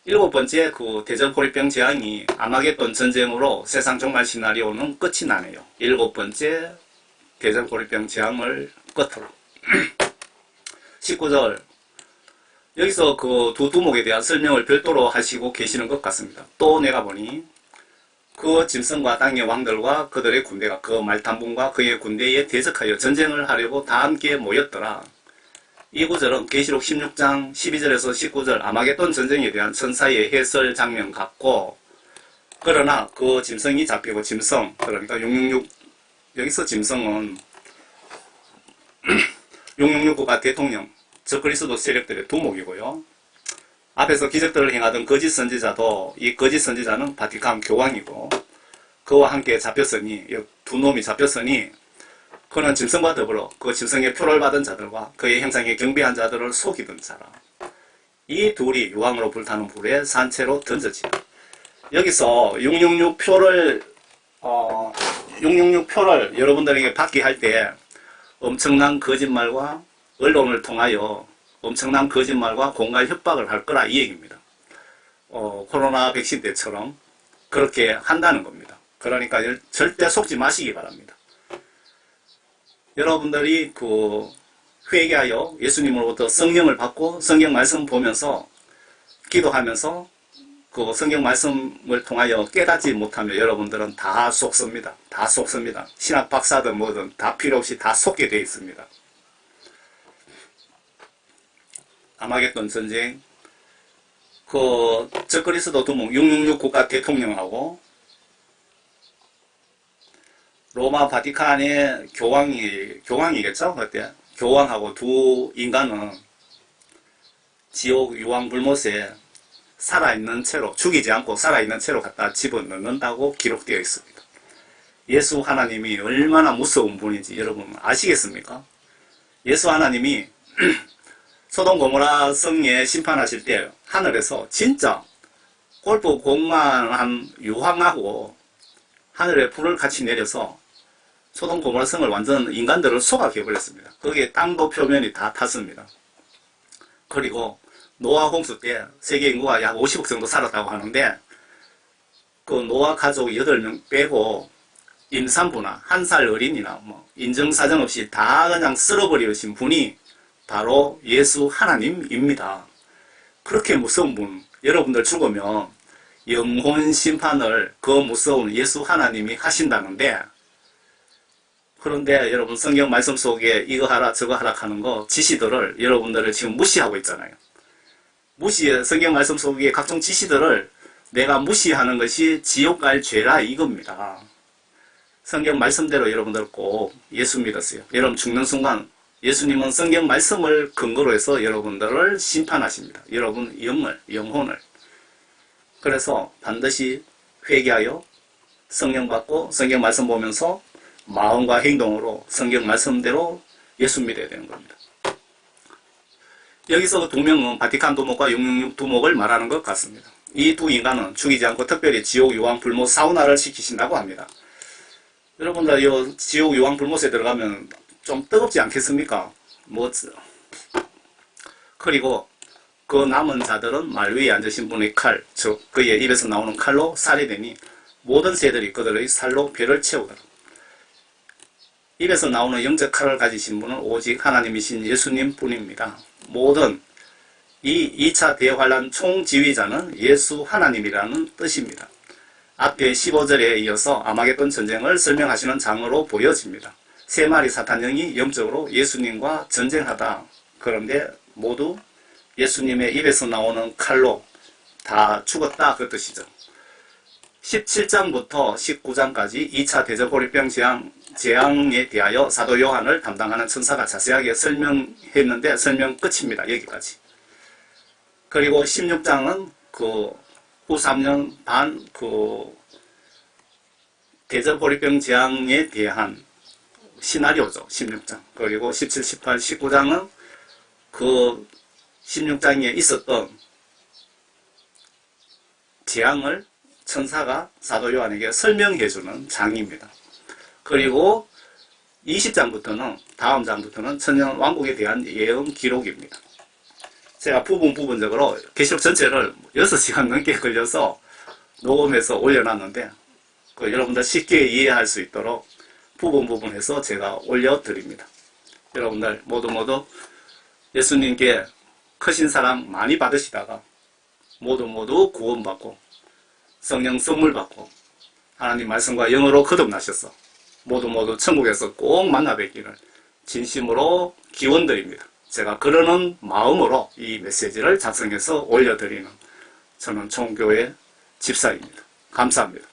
7번째 그 대접고리병 재앙이 아마겟돈 전쟁으로 세상 종말 시나리오는 끝이 나네요. 7번째 대접고리병 재앙을 끝으로 19절 여기서 그 두 두목에 대한 설명을 별도로 하시고 계시는 것 같습니다. 또 내가 보니 그 짐승과 땅의 왕들과 그들의 군대가 그 말탄분과 그의 군대에 대적하여 전쟁을 하려고 다 함께 모였더라. 이 구절은 계시록 16장 12절에서 19절 아마겟돈 전쟁에 대한 천사의 해설 장면 같고 그러나 그 짐승이 잡히고 짐승 그러니까 666 여기서 짐승은 666 국가 대통령 적그리스도 세력들의 두목이고요. 앞에서 기적들을 행하던 거짓 선지자도 이 거짓 선지자는 바티칸 교황이고 그와 함께 잡혔으니 두 놈이 잡혔으니 그는 짐승과 더불어 그 짐승의 표를 받은 자들과 그의 형상에 경배한 자들을 속이던 자라. 이 둘이 유황으로 불타는 불에 산채로 던져지다. 여기서 666 표를 666 표를 여러분들에게 받게 할 때 엄청난 거짓말과 언론을 통하여 엄청난 거짓말과 공갈 협박을 할 거라 이 얘기입니다. 코로나 백신 때처럼 그렇게 한다는 겁니다. 그러니까 절대 속지 마시기 바랍니다. 여러분들이 그 회개하여 예수님으로부터 성령을 받고 성경 말씀 보면서 기도하면서 그 성경 말씀을 통하여 깨닫지 못하면 여러분들은 다 속습니다. 다 속습니다. 신학 박사든 뭐든 다 필요 없이 다 속게 되어 있습니다. 아마겟돈 전쟁, 그 적그리스도 두목 666 국가 대통령하고 로마 바티칸의 교황이겠죠? 그때 교황하고 두 인간은 지옥 유황 불못에 살아있는 채로 죽이지 않고 살아있는 채로 갖다 집어넣는다고 기록되어 있습니다. 예수 하나님이 얼마나 무서운 분인지 여러분 아시겠습니까? 예수 하나님이 소돔 고모라 성에 심판하실 때 하늘에서 진짜 골프 공만 한 유황하고 하늘에 불을 같이 내려서 소돔 고모라 성을 완전 인간들을 소각해버렸습니다. 거기에 땅도 표면이 다 탔습니다. 그리고 노아 홍수 때 세계 인구가 약 50억 정도 살았다고 하는데 그 노아 가족 8명 빼고 임산부나 1살 어린이나 뭐 인정사정 없이 다 그냥 쓸어버리신 분이 바로 예수 하나님입니다. 그렇게 무서운 분, 여러분들 죽으면 영혼 심판을 그 무서운 예수 하나님이 하신다는데, 그런데 여러분 성경 말씀 속에 이거 하라 저거 하라 하는 거 지시들을 여러분들을 지금 무시하고 있잖아요. 성경 말씀 속에 각종 지시들을 내가 무시하는 것이 지옥 갈 죄라 이겁니다. 성경 말씀대로 여러분들 꼭 예수 믿었어요. 여러분 죽는 순간 예수님은 성경 말씀을 근거로 해서 여러분들을 심판하십니다. 여러분 영혼을. 그래서 반드시 회개하여 성령 받고 성경 말씀 보면서 마음과 행동으로 성경 말씀대로 예수 믿어야 되는 겁니다. 여기서 두 명은 바티칸 두목과 666 두목을 말하는 것 같습니다. 이 두 인간은 죽이지 않고 특별히 지옥 유황 불못 사우나를 시키신다고 합니다. 여러분들 이 지옥 유황 불못에 들어가면 좀 뜨겁지 않겠습니까? 그리고 그 남은 자들은 말 위에 앉으신 분의 칼, 즉 그의 입에서 나오는 칼로 살이 되니 모든 새들이 그들의 살로 배를 채우더라. 입에서 나오는 영적 칼을 가지신 분은 오직 하나님이신 예수님 뿐입니다. 모든 이 2차 대환란 총지휘자는 예수 하나님이라는 뜻입니다. 앞에 15절에 이어서 아마겟돈 전쟁을 설명하시는 장으로 보여집니다. 세 마리 사탄령이 영적으로 예수님과 전쟁하다. 그런데 모두 예수님의 입에서 나오는 칼로 다 죽었다 그 뜻이죠. 17장부터 19장까지 2차 대접보리병 재앙에 대하여 사도 요한을 담당하는 천사가 자세하게 설명했는데 설명 끝입니다. 여기까지. 그리고 16장은 후 3년 반 대접보리병 재앙에 대한 시나리오죠. 16장. 그리고 17, 18, 19장은 그 16장에 있었던 재앙을 천사가 사도 요한에게 설명해주는 장입니다. 그리고 20장부터는 다음 장부터는 천년 왕국에 대한 예언 기록입니다. 제가 부분적으로 계시록 전체를 6시간 넘게 걸려서 녹음해서 올려놨는데 여러분들 쉽게 이해할 수 있도록 부분해서 제가 올려드립니다. 여러분들 모두 예수님께 크신 사랑 많이 받으시다가 모두 구원받고 성령 선물 받고 하나님 말씀과 영으로 거듭나셔서 모두 천국에서 꼭 만나 뵙기를 진심으로 기원드립니다. 제가 그러는 마음으로 이 메시지를 작성해서 올려드리는 저는 총교회 집사입니다. 감사합니다.